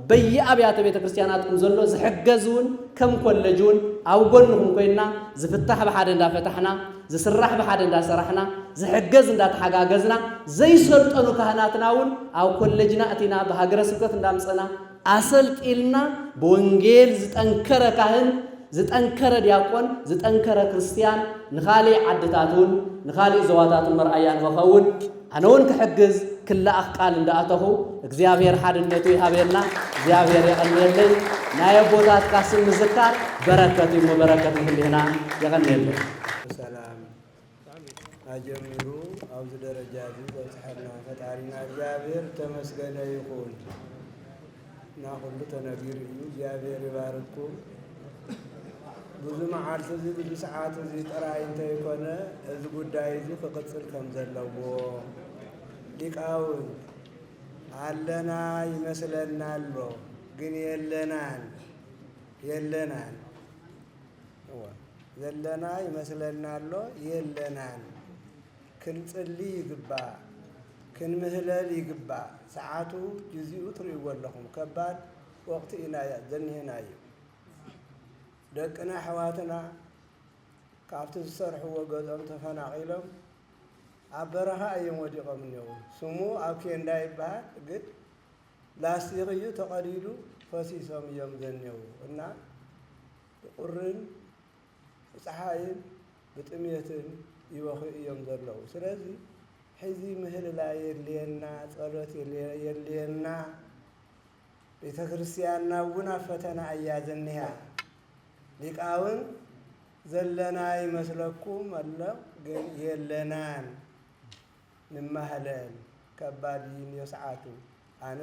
በየአብያተ ቤተ ክርስቲያናትኩም ዘሎ ዝሕገዙን ከም ኮሌጁን ኣብ ጎንኩም ኮይና ዝፍታሕ በሓደ እንዳፈታሕና ዝስራሕ በሓደ እንዳሰራሕና ዝሕገዝ እንዳተሓጋገዝና ዘይሰልጠኑ ካህናትና እውን ኣብ ኮሌጅና እቲና በሃገረ ስብከት እንዳምፀና ኣሰልጢልና በወንጌል ዝጠንከረ ካህን ዝጠንከረ ዲያቆን ዝጠንከረ ክርስቲያን ንኻሊእ ዓድታቱን ንኻሊእ ዘዋታቱን መርኣያ ንኸኸውን ኣነ እውን ክሕግዝ ክላኣኽ ቃል እንዳኣተኹ እግዚአብሔር ሓድነቱ ይሃበልና እግዚአብሔር ይቐኒየለይ ናይ ኣቦታትካ ስም ምዝካር በረከት እዩ በረከት ንህሊና ይቐኒየለይ ሰላም ኣጀሚሩ ኣብዚ ደረጃ እዚ በፅሐና ፈጣሪና እግዚአብሔር ተመስገነ ይኹን እና ኩሉ ተነጊሩ እዩ እግዚአብሔር ይባርኩም ብዙ መዓልቲ እዚ ብዙ ሰዓት እዚ ጥራይ እንተይኮነ እዚ ጉዳይ እዚ ክቅፅል ከም ዘለዎ ሊቃውንት አለና ይመስለናል ግን የለናል ዘለና ይመስለናል የለናል ክንጽልይ ይግባእ ክንምህለል ይግባእ ሰዓቱ ግዚኡ ትርእይዎ ኣለኹም ከባድ ወቅቲ ኢና ዘኒህና እዩ ደቅና ኣሕዋትና ካብቲ ዝሰርሕዎ ገጾም ተፈናቂሎም ኣብ በረኻ እዮም ወዲቖም እኒአው ስሙ ኣብ ኬንዳ ይበሃል ግን ላስቲቅዩ ተቀዲዱ ፈሲሶም እዮም ዘኔው እና ቁርን ፀሓይን ብጥሜትን ይወኽኡ እዮም ዘለው። ስለዚ ሕዚ ምህልላ የድልየና፣ ጸሎት የድልየና። ቤተ ክርስቲያንና እውን ኣብ ፈተና እያ ዝኒሃ። ሊቃውን ዘለና ይመስለኩም ኣሎ፣ ግን የለናን ንማህለን ከባድ እዩ ሰዓቱ። ኣነ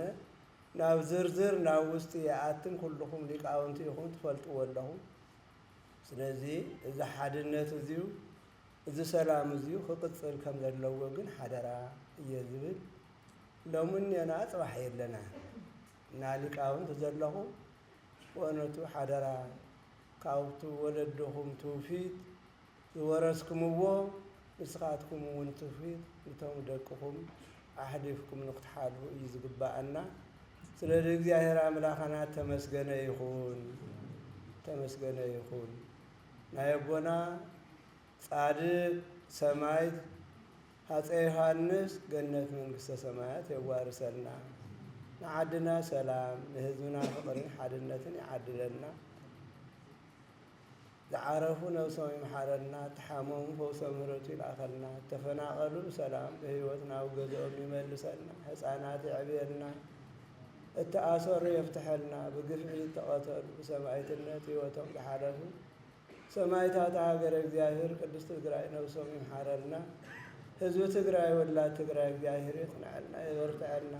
ናብ ዝርዝር ናብ ውሽጢ የኣትን ኩልኩም ሊቃውንቲ ኢኹም ትፈልጥዎ ኣለኹም። ስለዚ እዚ ሓድነት እዚዩ እዚ ሰላም እዚዩ ክቅፅል ከም ዘለዎ ግን ሓደራ እየ ዝብል። ሎሙኔና ፅባሕ የለና እና ሊቃውንቲ ዘለኹም ወነቱ ሓደራ ካብቱ ወለድኹም ትውፊት ዝወረስኩምዎ ንስኻትኩም እውን ትውፊት እቶም ደቅኹም ኣሕሊፍኩም ንክትሓልፉ እዩ ዝግባአና። ስለዚ እግዚኣብሔር ኣምላኽና ተመስገነ ይኹን፣ ተመስገነ ይኹን። ናይ ኣቦና ጻድቅ ሰማዕት ሃፀይ ዮሃንስ ገነት መንግስተ ሰማያት የዋርሰልና። ንዓድና ሰላም፣ ንህዝብና ፍቅርን ሓድነትን ይዓድለና። ዝዓረፉ ነብሶም ይምሓረና፣ ተሓመሙ ፈውሰ ምሕረቱ ይልኣኸልና። ተፈናቐሉ ብሰላም ብህይወት ናብ ገዝኦም ይመልሰና። ህፃናት ይዕብየልና፣ እተኣሰሩ የፍትሐልና። ብግፍዒ ተቐተሉ ብሰማዕትነት ህይወቶም ዝሓለፉ ሰማዕታት ሃገረ እግዚአብሔር ቅድስት ትግራይ ነብሶም ይምሓረልና። ህዝቢ ትግራይ ወላድ ትግራይ እግዚአብሔር የጽንዐልና የበርትዐልና።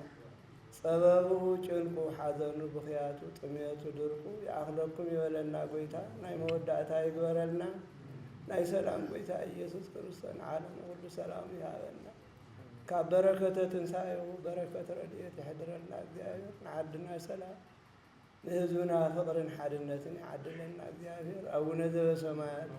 ጸበብሁ ጭንቁ ሓዘኑ ብኽያቱ ጥሜቱ ድርቁ ይኣኽለኩም ይበለና ጎይታ። ናይ መወዳእታ ይግበረልና። ናይ ሰላም ጎይታ ኢየሱስ ክርስቶስ ንዓለም ኩሉ ሰላም ይሃበና። ካብ በረከተ ትንሣኤሁ በረከት ረድኤት ይሕድረልና እግዚአብሔር። ንዓድና ሰላም ንህዝብና ፍቅርን ሓድነትን ይዓድለና እግዚአብሔር። አቡነ ዘበሰማያት